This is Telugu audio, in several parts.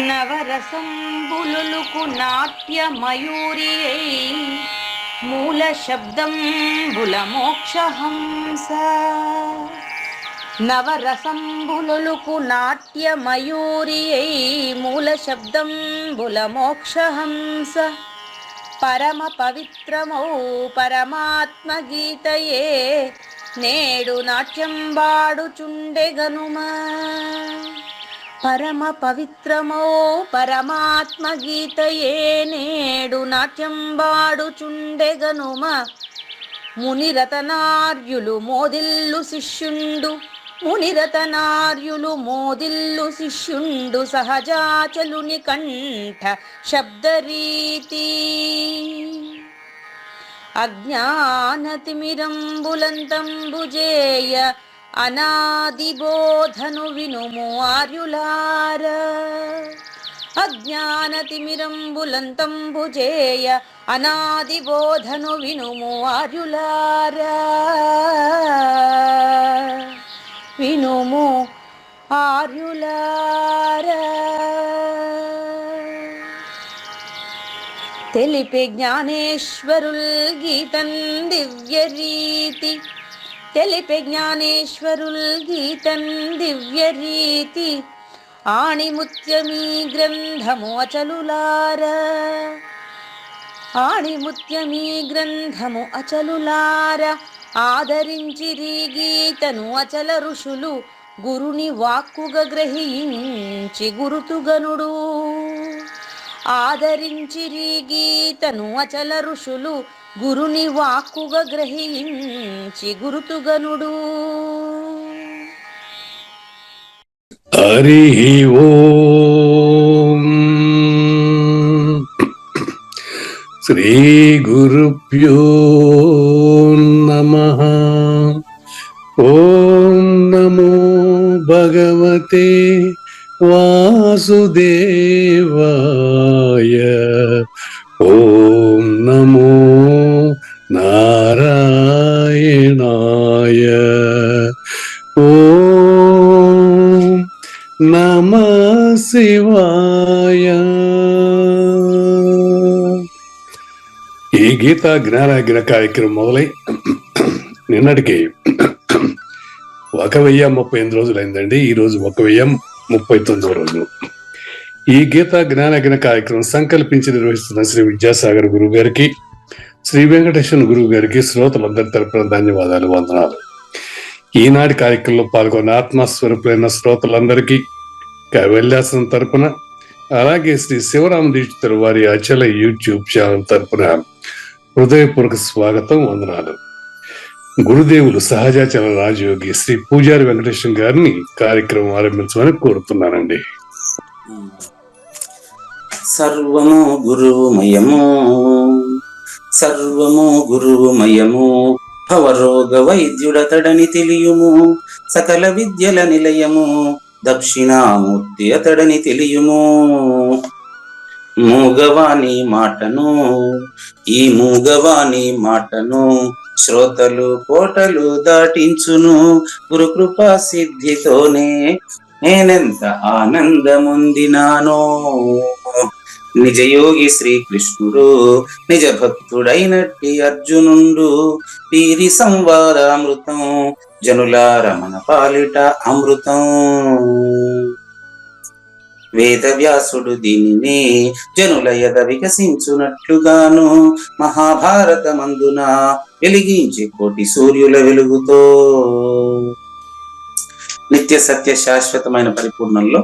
నవరసంబులుకు నాట్య మయూరియై మూల శబ్దంబుల మోక్షహంస. నవరసంబులుకు నాట్య మయూరియై మూల శబ్దంబుల మోక్షహంస. పరమ పవిత్రమౌ పరమాత్మ గీతయే నేడు నాట్యం వాడుచుండెగనుమా. పరమ పవిత్రమౌ పరమాత్మ గీతయే నేడు నాట్యం వాడుచుండెగనుమ. మునిరతనార్యులు మోదిల్లు శిష్యుండు, మునిరతనార్యులు మోదిల్లు శిష్యుండు సహజాచలుని కంఠ శబ్దరీతి. అజ్ఞానతిమిరంబులంతంబుజేయ అనాదిబోధను వినుము ఆర్యులార. అజ్ఞానతిమిరంబులంతంబుజేయ అనాదిబోధను వినుము ఆర్యులార. వినుము ఆర్యులార. తెలిపే జ్ఞానేశ్వరుల్ గీతన్ దివ్య రీతి. తెలిపే జ్ఞానేశ్వరుల్ గీతన్ దివ్య రీతి. ఆణిముత్యమీ గ్రంథము అచలులార. ఆణిముత్యమీ గ్రంథము అచలులార. ఆదరించిరి గీతను అచల ఋషులు గురుని వాక్కుగా గ్రహించి గురుతుగనుడు. ఆదరించిరి గీతను అచల ఋషులు గురుని వాక్కుగా గ్రహించి గురుతుగనుడు. హరి ఓం. శ్రీ గురుభ్యో నమః. ఓం నమో భగవతే వాసుదేవాయ. ఓం నమో నారాయణాయ. ఓం నమః శివాయ. ఈ గీతా జ్ఞానాగ్ర కార్యక్రమం మొదలై నిన్నటికి 1038 రోజులైందండి. ఈ రోజు 1039వ రోజు. ఈ గీతా జ్ఞానాగ్ర కార్యక్రమం సంకల్పించి నిర్వహిస్తున్న శ్రీ విద్యాసాగర్ గురువు గారికి, శ్రీ వెంకటేశ్వర గురువు గారికి శ్రోతలందరి తరపున ధన్యవాదాలు, వందనాలు. ఈనాటి కార్యక్రమంలో పాల్గొన్న ఆత్మస్వరూపులైన శ్రోతలందరికీ కైవల్యాసనం తరపున, అలాగే శ్రీ శివరామ దీక్షితుల వారి అచల యూట్యూబ్ ఛానల్ తరపున హృదయపూర్వక స్వాగతం, వందనాలు. గురుదేవులు సహజాచల రాజయోగి శ్రీ పూజారి వెంకటేశ్వర గారిని కార్యక్రమం ఆరంభించమని కోరుతున్నానండి. సర్వము గురువుమయము, సర్వము గురువుమయము. భవరోగ వైద్యుడతడని తెలియుము, సకల విద్యల నిలయము. దక్షిణామూర్తి అతడని తెలియుము. మూగవాణి మాటను, ఈ మూగవాణి మాటను శ్రోతలు కోటలు దాటించును. గురుకృపా సిద్ధితోనే నేనెంత ఆనందముందినానో. నిజయోగి శ్రీకృష్ణుడు నిజ భక్తుడైనట్టి అర్జునుండు. వీరి సంవాదామృతం జనులార మన పాలిట అమృతం. వేదవ్యాసుడు దీనిని జనుల యద వికసించునట్లుగాను మహాభారతమందున వెలిగించి కోటి సూర్యుల వెలుగుతో. నిత్య సత్య శాశ్వతమైన పరిపూర్ణంలో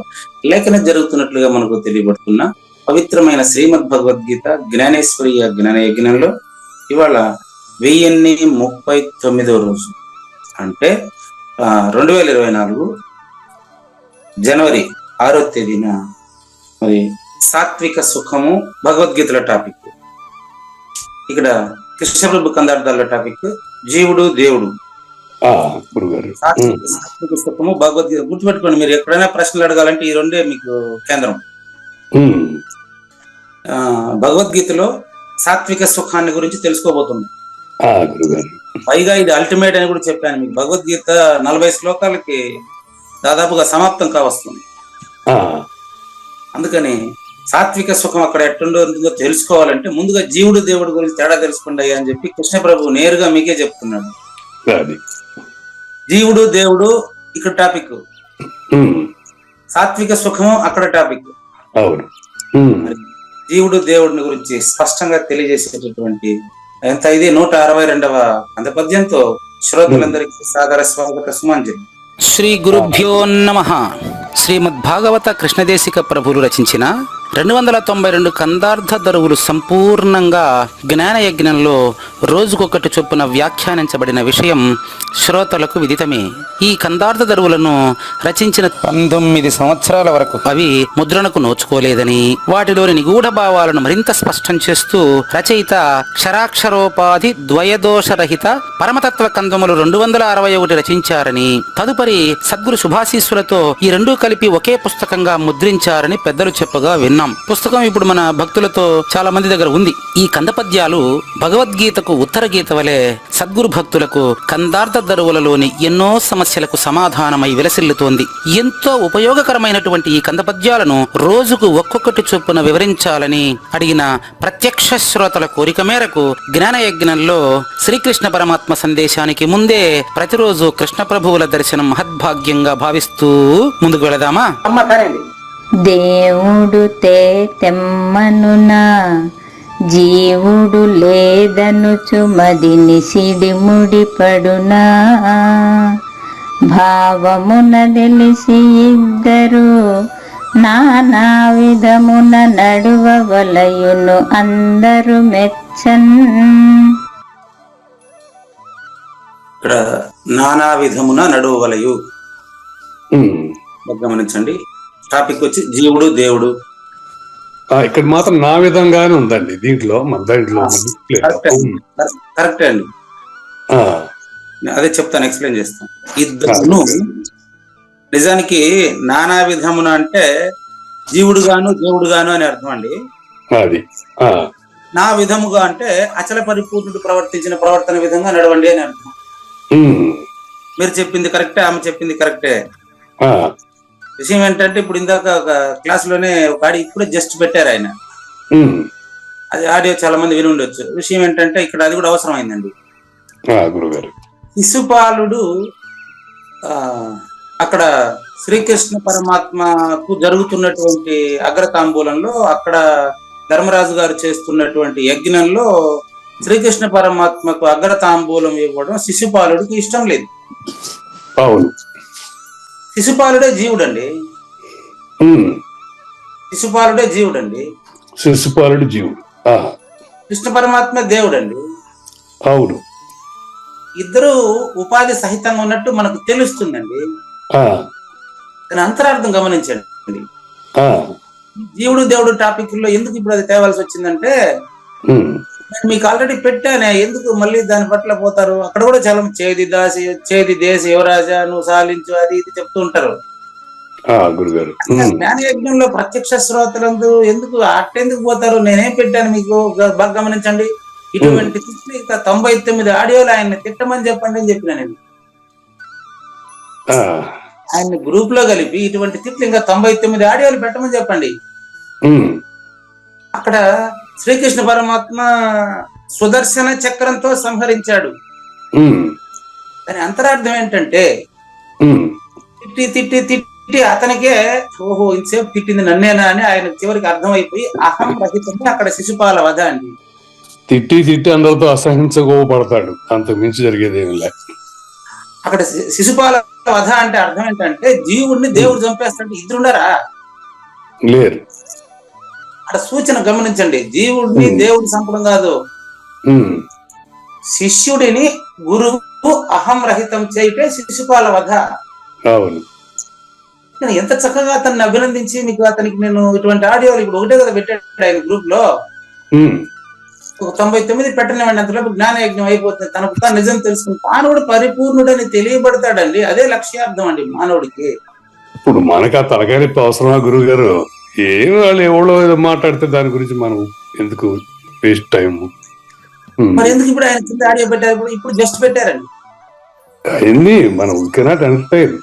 లేఖన జరుగుతున్నట్లుగా మనకు తెలియబడుతున్న పవిత్రమైన శ్రీమద్ భగవద్గీత జ్ఞానేశ్వరీయ జ్ఞాన యజ్ఞంలో ఇవాళ 1039వ రోజు, అంటే 2024 జనవరి 6వ తేదీన మరి సాత్విక సుఖము భగవద్గీతల టాపిక్. ఇక్కడ కృష్ణప్రభు కందార్థాల టాపిక్ జీవుడు దేవుడు. సాత్విక సుఖము భగవద్గీత గుర్తుపెట్టుకోండి. మీరు ఎక్కడైనా ప్రశ్నలు అడగాలంటే ఈ రెండే మీకు కేంద్రం. భగవద్గీతలో సాత్విక సుఖాన్ని గురించి తెలుసుకోబోతున్నాం. పైగా ఇది అల్టిమేట్ అని కూడా చెప్పాను మీకు. భగవద్గీత 40 శ్లోకాలకి దాదాపుగా సమాప్తం కావస్తుంది. అందుకని సాత్విక సుఖం అక్కడ ఎట్టుంటుందో తెలుసుకోవాలంటే ముందుగా జీవుడు దేవుడి గురించి తేడా తెలుసుకోండి అయ్యా అని చెప్పి కృష్ణ ప్రభు నేరుగా మీకే చెప్తున్నాడు. అది జీవుడు దేవుడు ఇక్కడ టాపిక్, సాత్విక సుఖము అక్కడ టాపిక్. అవును. జీవుడు దేవుడిని గురించి స్పష్టంగా తెలియజేసేటటువంటి ఎంత ఇది 162వ కందపద్యంతో శ్రోతలందరికీ సాదర స్వాగత సుమాంజలి. శ్రీ గురుభ్యో నమః. శ్రీమద్భాగవత కృష్ణదేశిక ప్రభులు రచించిన 292 కందార్థ దరువులు సంపూర్ణంగా జ్ఞానయజ్ఞంలో రోజుకొకటి చొప్పున వ్యాఖ్యానించబడిన విషయం శ్రోతలకు విదితమే. ఈ కందార్థ దరువులను రచించిన 19 సంవత్సరాల వరకు అవి ముద్రణకు నోచుకోలేదని, వాటిలోని నిగూఢ భావాలను మరింత స్పష్టం చేస్తూ రచయిత క్షరాక్షరోపాధి ద్వయదోషరహిత పరమతత్వ కందములు 261 రచించారని, తదుపరి సద్గురు శుభాశీస్సులతో ఈ రెండూ కలిపి ఒకే పుస్తకంగా ముద్రించారని పెద్దలు చెప్పగా విన్నాం. పుస్తకం ఇప్పుడు మన భక్తులతో చాలా మంది దగ్గర ఉంది. ఈ కందపద్యాలు భగవద్గీతకు ఉత్తర గీత వలె సద్గురు భక్తులకు కందార్థ దరువులలోని ఎన్నో సమస్యలకు సమాధానమై విలసిల్లుతోంది. ఎంతో ఉపయోగకరమైనటువంటి ఈ కందపద్యాలను రోజుకు ఒక్కొక్కటి చొప్పున వివరించాలని అడిగిన ప్రత్యక్ష శ్రోతల కోరిక మేరకు జ్ఞానయజ్ఞంలో శ్రీకృష్ణ పరమాత్మ సందేశానికి ముందే ప్రతిరోజు కృష్ణ ప్రభువుల దర్శనం మహద్భాగ్యంగా భావిస్తూ ముందుకు వెళదామా? దేవుడు తెమ్మనునా జీవుడు లేదనుచు మదిని సిడిముడి పడునా, భావమున తెలిసి ఇద్దరు నానా విధమున నడువవలయును అందరు మెచ్చన్. ఇక్కడ నానా విధమున నడువలయు గమనించండి. టాపిక్ వచ్చి జీవుడు దేవుడు. ఇక్కడ మాత్రం నా విధంగానే ఉందండి. దీంట్లో మన దాంట్లో కరెక్టే అండి. అదే చెప్తాను, ఎక్స్ప్లెయిన్ చేస్తాను. ఇద్దరును నిజానికి నానా విధమున అంటే జీవుడు గాను దేవుడు గాను అని అర్థం అండి. అది నా విధముగా అంటే అచల పరిపూర్ణుడు ప్రవర్తించిన ప్రవర్తన విధంగా నడవండి అని అర్థం. మీరు చెప్పింది కరెక్టే, ఆమె చెప్పింది కరెక్టే. విషయం ఏంటంటే ఇప్పుడు ఇందాక ఒక క్లాస్ లోనే ఒక ఆడి ఇప్పుడే జస్ట్ పెట్టారు ఆయన, అది ఆడియో చాలా మంది విని ఉండొచ్చు. విషయం ఏంటంటే ఇక్కడ అది కూడా అవసరం అయిందండి. శిశుపాలుడు అక్కడ శ్రీకృష్ణ పరమాత్మకు జరుగుతున్నటువంటి అగ్రతాంబూలంలో, అక్కడ ధర్మరాజు గారు చేస్తున్నటువంటి యజ్ఞంలో శ్రీకృష్ణ పరమాత్మకు అగ్రతాంబూలం ఇవ్వడం శిశుపాలుడికి ఇష్టం లేదు. అవును, శిశుపాలుడే జీవుడండి. శిశుపాలుడే జీవుడండి. శిశుపాలుడు జీవుడు, కృష్ణ పరమాత్మ దేవుడండి. అవును, ఇద్దరు ఉపాధి సహితంగా ఉన్నట్టు మనకు తెలుస్తుందండి. దాని అంతరార్థం గమనించండి. జీవుడు దేవుడు టాపిక్ లో ఎందుకు ఇప్పుడు అది తేవాల్సి వచ్చిందంటే, నేను మీకు ఆల్రెడీ పెట్టానే, ఎందుకు మళ్ళీ దాని పట్ల పోతారు? అక్కడ కూడా చాలా చేది దేశ యువరాజా నువ్వు సాలించు అది ఇది చెప్తూ ఉంటారు. జ్ఞానయజ్ఞంలో ప్రత్యక్ష శ్రోతలందు ఎందుకు అట్టెందుకు పోతారు? నేనేం పెట్టాను మీకు బాగా గమనించండి. ఇటువంటి తిట్లు ఇంకా 99 ఆడియోలు ఆయన్ని తిట్టమని చెప్పండి అని చెప్పిన నేను. ఆయన్ని గ్రూప్ లో కలిపి ఇటువంటి తిట్లు ఇంకా 99 ఆడియోలు పెట్టమని చెప్పండి. అక్కడ శ్రీకృష్ణ పరమాత్మ సుదర్శన చక్రంతో సంహరించాడు. దాని అంతరార్థం ఏంటంటే, తిట్టి తిట్టి తిట్టి అతనికే ఓహో ఇంతసేపు తిట్టింది నన్నేనా అని ఆయన చివరికి అర్థమైపోయి అహం రహితంగా అక్కడ శిశుపాల వధ అండి. తిట్టి తిట్టి అందరితో అసహించగోపడతాడు, అంతకు మించి జరిగేదేమి లే. అక్కడ శిశుపాల వధ అంటే అర్థం ఏంటంటే, జీవుడిని దేవుడు చంపేస్తాడు. ఇద్దరుండరా? లేరు. అక్కడ సూచన గమనించండి. జీవుడిని దేవుడు చంపడం కాదు, శిష్యుడిని గురువు అహం రహితం చేయటే శిశుపాల వధ. అవును, నేను ఎంత చక్కగా అతన్ని అభినందించి మీకు అతనికి నేను ఇటువంటి ఆడియోలు ఇప్పుడు ఒకటే కదా పెట్టాడు ఆయన గ్రూప్ లో. 99 పెట్టనివ్వండి, అంతలోపు జ్ఞానయజ్ఞం అయిపోతుంది. తనకు తాను నిజం తెలుసుకుని మానవుడు పరిపూర్ణుడని తెలియబడతాడండి. అదే లక్ష్యార్థం అండి మానవుడికి. ఇప్పుడు మనకు ఆ తలకాయ అవసరమా గురువు గారు? ఏం వాళ్ళు ఎవరో మాట్లాడితే దాని గురించి మనం ఎందుకు వేస్ట్ టైం? మరి ఎందుకు ఇప్పుడు ఆయన కింద ఆడియో పెట్టారు? ఇప్పుడు జస్ట్ పెట్టారండి. అయింది మనం కెనాట్ ఎంటర్టైన్.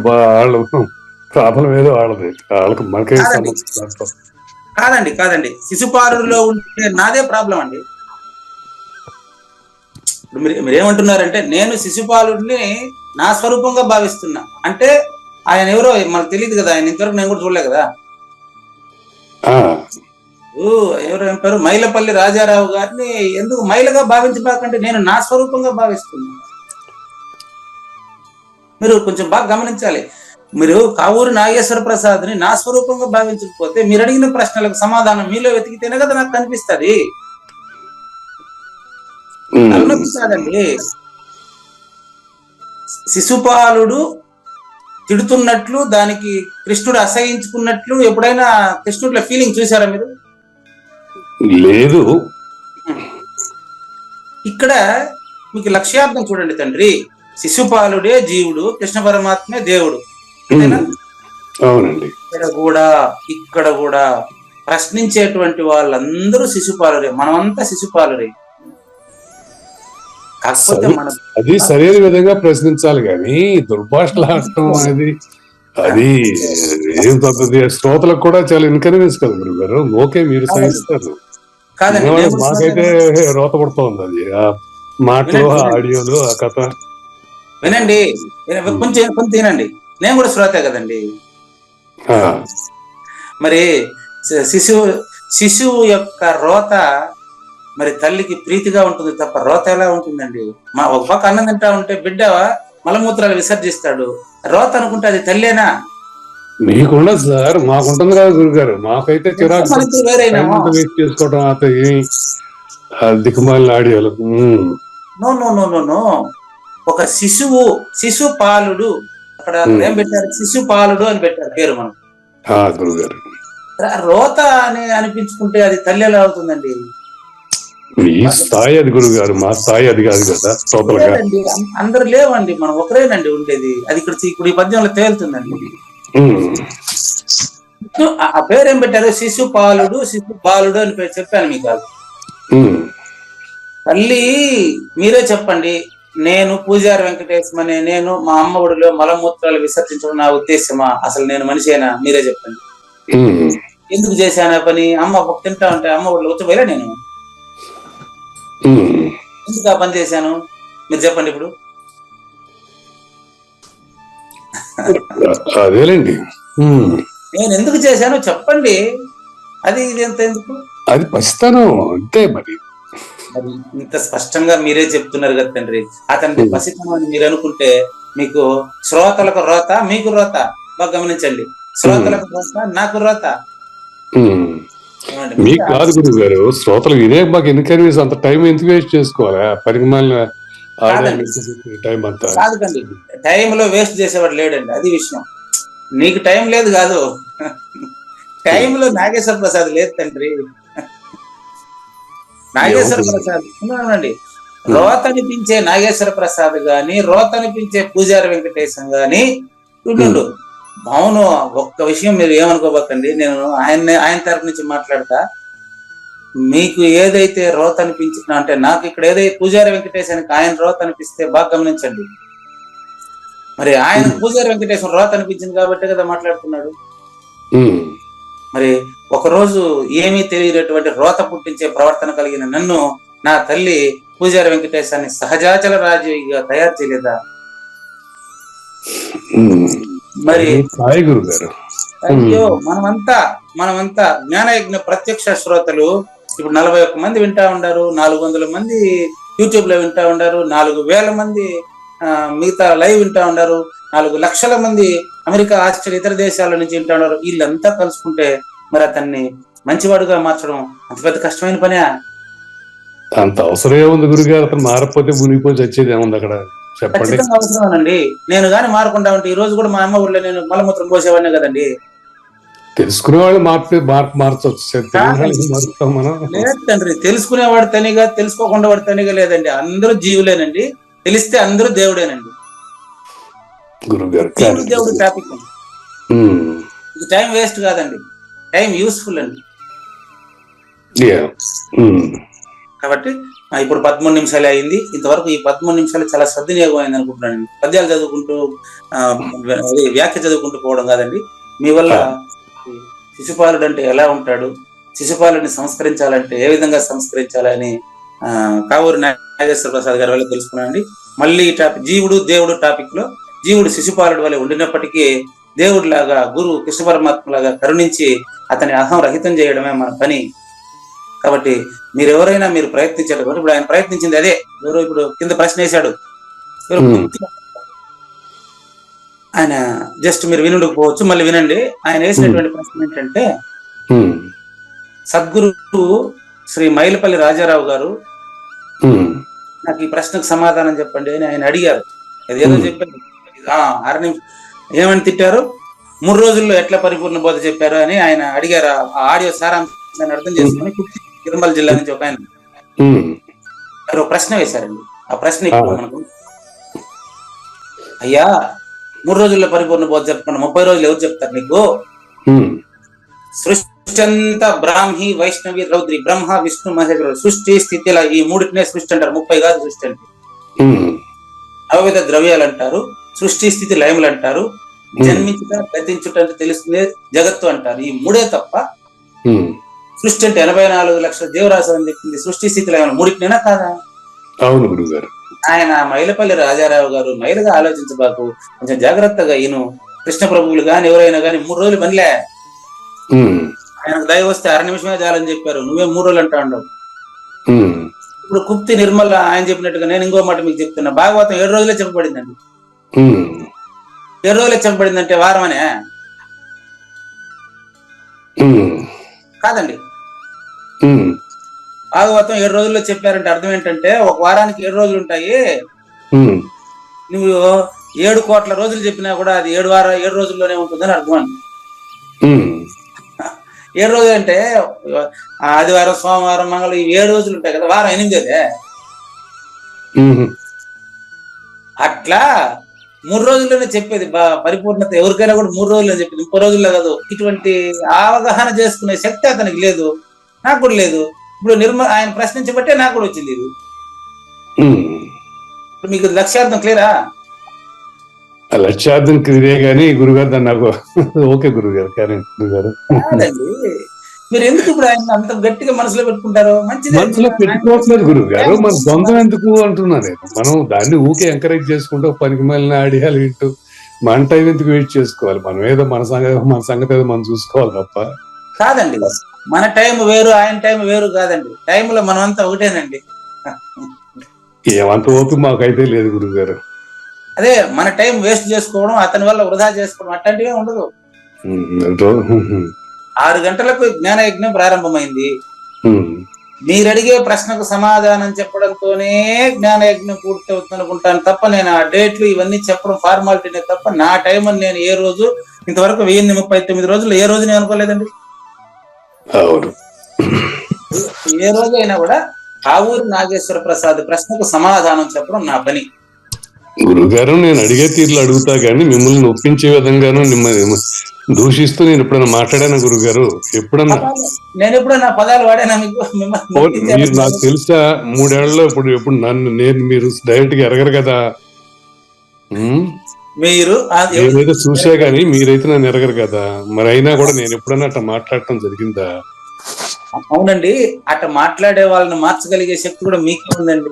వాళ్ళు ప్రాబ్లం ఏదో వాళ్ళది, వాళ్ళకి మనకే కాదండి. సంబంధం. కాదండి శిశుపాలుడిలో ఉంటే నాదే ప్రాబ్లం అండి. ఇప్పుడు మీరేమంటున్నారంటే నేను శిశుపాలుడిని నా స్వరూపంగా భావిస్తున్నా అంటే ఆయన ఎవరో మనకు తెలియదు కదా, ఆయన ఇంతవరకు నేను కూడా చూడలే కదా. ఎవరు ఏం పేరు, మైలపల్లి రాజారావు గారిని ఎందుకు మైలగా భావించబాకంటే నేను నా స్వరూపంగా భావిస్తున్నా. మీరు కొంచెం బాగా గమనించాలి. మీరు కావూరి నాగేశ్వర ప్రసాద్ని నా స్వరూపంగా భావించకపోతే మీరు అడిగిన ప్రశ్నలకు సమాధానం మీలో వెతికితేనే కదా నాకు కనిపిస్తుంది. తలనొప్పి కాదండి. శిశుపాలుడు తిడుతున్నట్లు దానికి కృష్ణుడు అసహించుకున్నట్లు ఎప్పుడైనా కృష్ణుడిలో ఫీలింగ్ చూసారా మీరు? లేదు. ఇక్కడ మీకు లక్ష్యార్థం చూడండి తండ్రి, శిశుపాలుడే జీవుడు, కృష్ణ పరమాత్మే దేవుడు. అవునండి. ఇక్కడ కూడా ప్రశ్నించేటువంటి వాళ్ళందరూ శిశుపాలురే, మనమంతా శిశుపాలురే. కాకపోతే మనం అది సరైన విధంగా ప్రశ్నించాలి కానీ దుర్భాషలాడటం అనేది అది ఏం పద్ధతి? శ్రోతలకు కూడా చాలా ఇన్కన్వీనియన్స్ కదా గురుగారు. ఓకే, మీరు సహిస్తారు, మాకైతే రోత పడుతోంది అది ఆ మాటలు, ఆడియోలు, ఆ కథ. వినండి, కొంచెం తినండి. నేను కూడా శ్రోతే కదండి. మరి శిశువు యొక్క రోత మరి తల్లికి ప్రీతిగా ఉంటుంది తప్ప రోత ఎలా ఉంటుందండి? ఒక పక్క అన్నం తింటా ఉంటే బిడ్డ మలమూత్రాలు విసర్జిస్తాడు, రోత అనుకుంటే అది తల్లేనా? మీకుండదు సార్, మాకుంటుంది కదా గురుగారు. మాకైతే చిరాకు చేసుకోవడం దిక్కుమాలిన ఆడియోలు. నో ఒక శిశుపాలుడు, అక్కడ ఏం పెట్టారు? శిశుపాలుడు అని పెట్టారు పేరు. మనం గురుగారు రోత అని అనిపించుకుంటే అది తల్లి ఎలా అవుతుందండి? మీ స్థాయి అది గురుగారు, మా స్థాయి అది కాదు కదా. అందరు లేవండి, మనం ఒకరేనండి ఉండేది. అది ఇప్పుడు ఈ పద్యంలో తేలుతుందండి. ఆ పేరేం పెట్టారు? శిశుపాలుడు అని పేరు చెప్పాను మీకు. తల్లి మీరే చెప్పండి. నేను పూజారి వెంకటేశ్వరని, నేను మా అమ్మ ఒడిలో మలమూత్రాలు విసర్జించడం నా ఉద్దేశమా? అసలు నేను మనిషేనా? మీరే చెప్పండి. ఎందుకు చేశానా పని? అమ్మ తింటా ఉంటే అమ్మ ఒడిలో వచ్చి నేను ఎందుకు ఆ పని చేశాను? మీరు చెప్పండి ఇప్పుడు. అదేలేండి, నేను ఎందుకు చేశాను చెప్పండి. అది ఇది ఎంత ఎందుకు? అది పసితనం అంతే. మరి ఇంత స్పష్టంగా మీరే చెప్తున్నారు కదా తండ్రి. అతనిది పసితనం అని మీరు అనుకుంటే మీకు శ్రోతలకు రోత, మీకు రోత. బాగా గమనించండి, శ్రోతలకు రోత, నాకు రోత. మీకు కాదు గురువు గారు, శ్రోతలు ఇదే మాకు ఇన్కన్వీనియన్స్. అంత టైం ఎందుకు వేస్ట్ చేసుకోవాలి? పరిమాణ టైం అంతా కాదుకండి. టైంలో వేస్ట్ చేసేవాడు లేడండి, అది విషయం. నీకు టైం లేదు కాదు, టైంలో నాగేశ్వర ప్రసాద్ లేదు తండ్రి. నాగేశ్వర ప్రసాద్ అండి, రోత అనిపించే నాగేశ్వర ప్రసాద్ గాని, రోత అనిపించే పూజారి వెంకటేశం గాని ఉండు. అవును, ఒక్క విషయం మీరు ఏమనుకోబోకండి, నేను ఆయన తరపు నుంచి మాట్లాడతా. మీకు ఏదైతే రోత అనిపించిన అంటే నాకు ఇక్కడ ఏదైతే పూజారి వెంకటేశానికి ఆయన రోత అనిపిస్తే బాగా గమనించండి. మరి ఆయన పూజారి వెంకటేశ్వర రోత అనిపించింది కాబట్టి కదా మాట్లాడుతున్నాడు. మరి ఒకరోజు ఏమీ తెలియనటువంటి రోత పుట్టించే ప్రవర్తన కలిగిన నన్ను నా తల్లి పూజారి వెంకటేశాన్ని సహజాచల రాజుగా తయారు చేయలేదా? మరి అయ్యో, మనమంతా జ్ఞానయజ్ఞ ప్రత్యక్ష శ్రోతలు ఇప్పుడు 41 మంది వింటా ఉండారు, 400 మంది యూట్యూబ్ లో వింటా ఉండారు, 4,000 మంది మిగతా లైవ్ వింటా ఉండారు, 4 లక్షల మంది అమెరికా, ఆస్ట్రేలియా, ఇతర దేశాల నుంచి వింటా ఉన్నారు. వీళ్ళంతా కలుసుకుంటే మరి అతన్ని మంచివాడుగా మార్చడం అంత పెద్ద కష్టమైన పనే? అంత అవసరం ఏముంది గురుగారు? అతను మారకపోతే మునిగిపోయి చచ్చేది ఏముంది అక్కడ? చెప్పండి. అవసరమేనండి. నేను గాని మారకుండా ఉంటే ఈ రోజు కూడా మా అమ్మ ఊళ్ళో నేను మలమూత్రం పోసేవాడినే కదండి. తెలుసుకునే వాళ్ళు మార్చవచ్చు. లేదు తండ్రి, తెలుసుకునేవాడు తనిగా, తెలుసుకోకుండా వాడు తనిగా లేదండి. అందరూ జీవులేనండి. తెలిస్తే అందరూ దేవుడేనండి. దేవుడు టాపిక్ అండి. ఇది టైం వేస్ట్ కాదండి, టైం యూస్ఫుల్ అండి. కాబట్టి ఇప్పుడు 13 నిమిషాలే అయింది. ఇంతవరకు ఈ 13 నిమిషాలు చాలా సద్వినియోగం అయింది అనుకుంటున్నాను. పద్యాలు చదువుకుంటూ వ్యాఖ్య చదువుకుంటూ పోవడం కాదండి. మీ వల్ల శిశుపాలుడు అంటే ఎలా ఉంటాడు, శిశుపాలుడిని సంస్కరించాలంటే ఏ విధంగా సంస్కరించాలని కావూరి నాగేశ్వర ప్రసాద్ గారి వల్ల తెలుసుకున్నానండి. మళ్ళీ ఈ టాపిక్ జీవుడు దేవుడు టాపిక్ లో జీవుడు శిశుపాలుడి వల్ల ఉండినప్పటికీ దేవుడి లాగా గురువు కృష్ణ పరమాత్మ లాగా కరుణించి అతని అహం రహితం చేయడమే మన పని. కాబట్టి మీరెవరైనా మీరు ప్రయత్నించారు కాబట్టి ఇప్పుడు ఆయన ప్రయత్నించింది అదే. ఎవరో ఇప్పుడు కింద ప్రశ్న వేశాడు, ఆయన జస్ట్ మీరు వినుండకపోవచ్చు, మళ్ళీ వినండి. ఆయన వేసినటువంటి ప్రశ్న ఏంటంటే, సద్గురు శ్రీ మైలపల్లి రాజారావు గారు నాకు ఈ ప్రశ్నకు సమాధానం చెప్పండి అని ఆయన అడిగారు. అది ఏదో చెప్పారు, 6 నిమిషం ఏమని తిట్టారు, 3 రోజుల్లో ఎట్లా పరిపూర్ణ బోధ చెప్పారు అని ఆయన అడిగారు. ఆ ఆడియో సారాంశాన్ని అర్థం చేసుకుని తిరుమల జిల్లా నుంచి ఒక ఆయన ప్రశ్న వేశారండి. ఆ ప్రశ్న ఇప్పుడు మనకు, అయ్యా 3 రోజుల్లో పరిపూర్ణ బోధ చెప్పకుండా 30 రోజులు ఎవరు చెప్తారు నీకు? సృష్టి అంతా బ్రాహ్మి వైష్ణవి రౌద్రి బ్రహ్మ విష్ణు మహేశ్వరుడు సృష్టి స్థితిలా ఈ మూడింటినే సృష్టి అంటారు. 30 కాదు సృష్టి అంటే. అవవిధ ద్రవ్యాలు అంటారు, సృష్టి స్థితి లయములు అంటారు, జన్మించుట గతించుట అంటే తెలుస్తుంది జగత్తు అంటారు. ఈ 3 తప్ప సృష్టి అంటే 84 లక్షల జీవరాశులు అని చెప్పింది. సృష్టి స్థితి లయములు మూడింటినేనా కాదా? అవును గురువు గారు. ఆయన మైలపల్లి రాజారావు గారు మైలుగా ఆలోచించబాకు, కొంచెం జాగ్రత్తగా ఈయన కృష్ణ ప్రభువులు గాని ఎవరైనా గాని 3 రోజులు పనిలే. ఆయనకు దయ వస్తే 6 నిమిషమే చాలని చెప్పారు, నువ్వే 3 రోజులు అంటా ఉండవు. ఇప్పుడు కుప్తి నిర్మల ఆయన చెప్పినట్టుగా నేను ఇంకో మాట మీకు చెప్తున్నా, భాగవతం 7 రోజులే చెప్పబడిందండి. 7 రోజులే చెప్పబడిందంటే వారమనే కాదండి. భాగవతం 7 రోజుల్లో చెప్పారంటే అర్థం ఏంటంటే ఒక వారానికి 7 రోజులు ఉంటాయి. నువ్వు 7 కోట్ల రోజులు చెప్పినా కూడా అది 7 రోజుల్లోనే ఉంటుందని అర్థం అండి. 7 రోజులు అంటే ఆదివారం సోమవారం మంగళవారం 7 రోజులు ఉంటాయి కదా, వారం 8. అట్లా 3 రోజుల్లోనే చెప్పేది పరిపూర్ణత. ఎవరికైనా కూడా 3 రోజుల్లో చెప్పేది, 30 రోజుల్లో కాదు. ఇటువంటి అవగాహన చేసుకునే శక్తి అతనికి లేదు, నాకు కూడా లేదు. ఇప్పుడు ఆయన ప్రశ్నించబట్టే నాకు కూడా వచ్చింది ఇది. ఇప్పుడు మీకు లక్ష్యార్థం క్లియరా? లక్ష్యార్థం క్లియరే గానీ గురుగారు దాన్ని నాకు ఓకే గురుగారు. గురుగారు మీరు ఎందుకు ఇప్పుడు ఆయన అంత గట్టిగా మనసులో పెట్టుకుంటారు? మనసులో పెట్టుకోవట్లేదు గురువు గారు, మన సొంతం ఎందుకు అంటున్నా నేను. మనం దాన్ని ఊకే ఎంకరేజ్ చేసుకుంటూ పనికి మళ్ళీ ఆడియాలు వింటూ మన టైం ఎందుకు వెయిట్ చేసుకోవాలి? మనం ఏదో మన సంగతి ఏదో మనం చూసుకోవాలి తప్ప. కాదండి, మన టైం వేరు ఆయన టైం వేరు కాదండి. టైంలో మనం అంతా ఒకటేనండి. ఏమంత ఓపిక మాకైతే లేదు గురువు గారు. అదే మన టైం వేస్ట్ చేసుకోవడం, అతని వల్ల వృధా చేసుకోవడం అట్లాంటివే ఉండదు. 6 గంటలకు జ్ఞాన యజ్ఞం ప్రారంభమైంది. మీరు అడిగే ప్రశ్నకు సమాధానం చెప్పడంతోనే జ్ఞాన యజ్ఞం పూర్తి అవుతుంది అనుకుంటాను తప్ప, నేను ఆ డేట్లు ఇవన్నీ చెప్పడం ఫార్మాలిటీనే తప్ప నా టైం అని నేను ఏ రోజు ఇంతవరకు 1039 రోజులు ఏ రోజు నేను అనుకోలేదండి. ఏ రోజు అయినా కూడా కావూరి నాగేశ్వర ప్రసాద్ ప్రశ్నకు సమాధానం చెప్పడం నా పని. గురుగారు నేను అడిగే తీరులో అడుగుతా గానీ మిమ్మల్ని ఒప్పించే విధంగాను దూషిస్తూ నేను ఎప్పుడైనా మాట్లాడాను గురుగారు? నేను ఎప్పుడైనా పదాలు వాడానా మీకు? మీరు నాకు తెలుసా 3 ఏళ్లలో ఎప్పుడు మీరు డైరెక్ట్ గా ఎరగరు కదా. మీరు నేనైతే చూసా గానీ మీరైతే నన్ను ఎరగరు కదా. మరి అయినా కూడా నేను ఎప్పుడైనా అట్లా మాట్లాడటం జరిగిందా? అవునండి, అట్లా మాట్లాడే వాళ్ళని మార్చగలిగే శక్తి కూడా మీకే ఉందండి.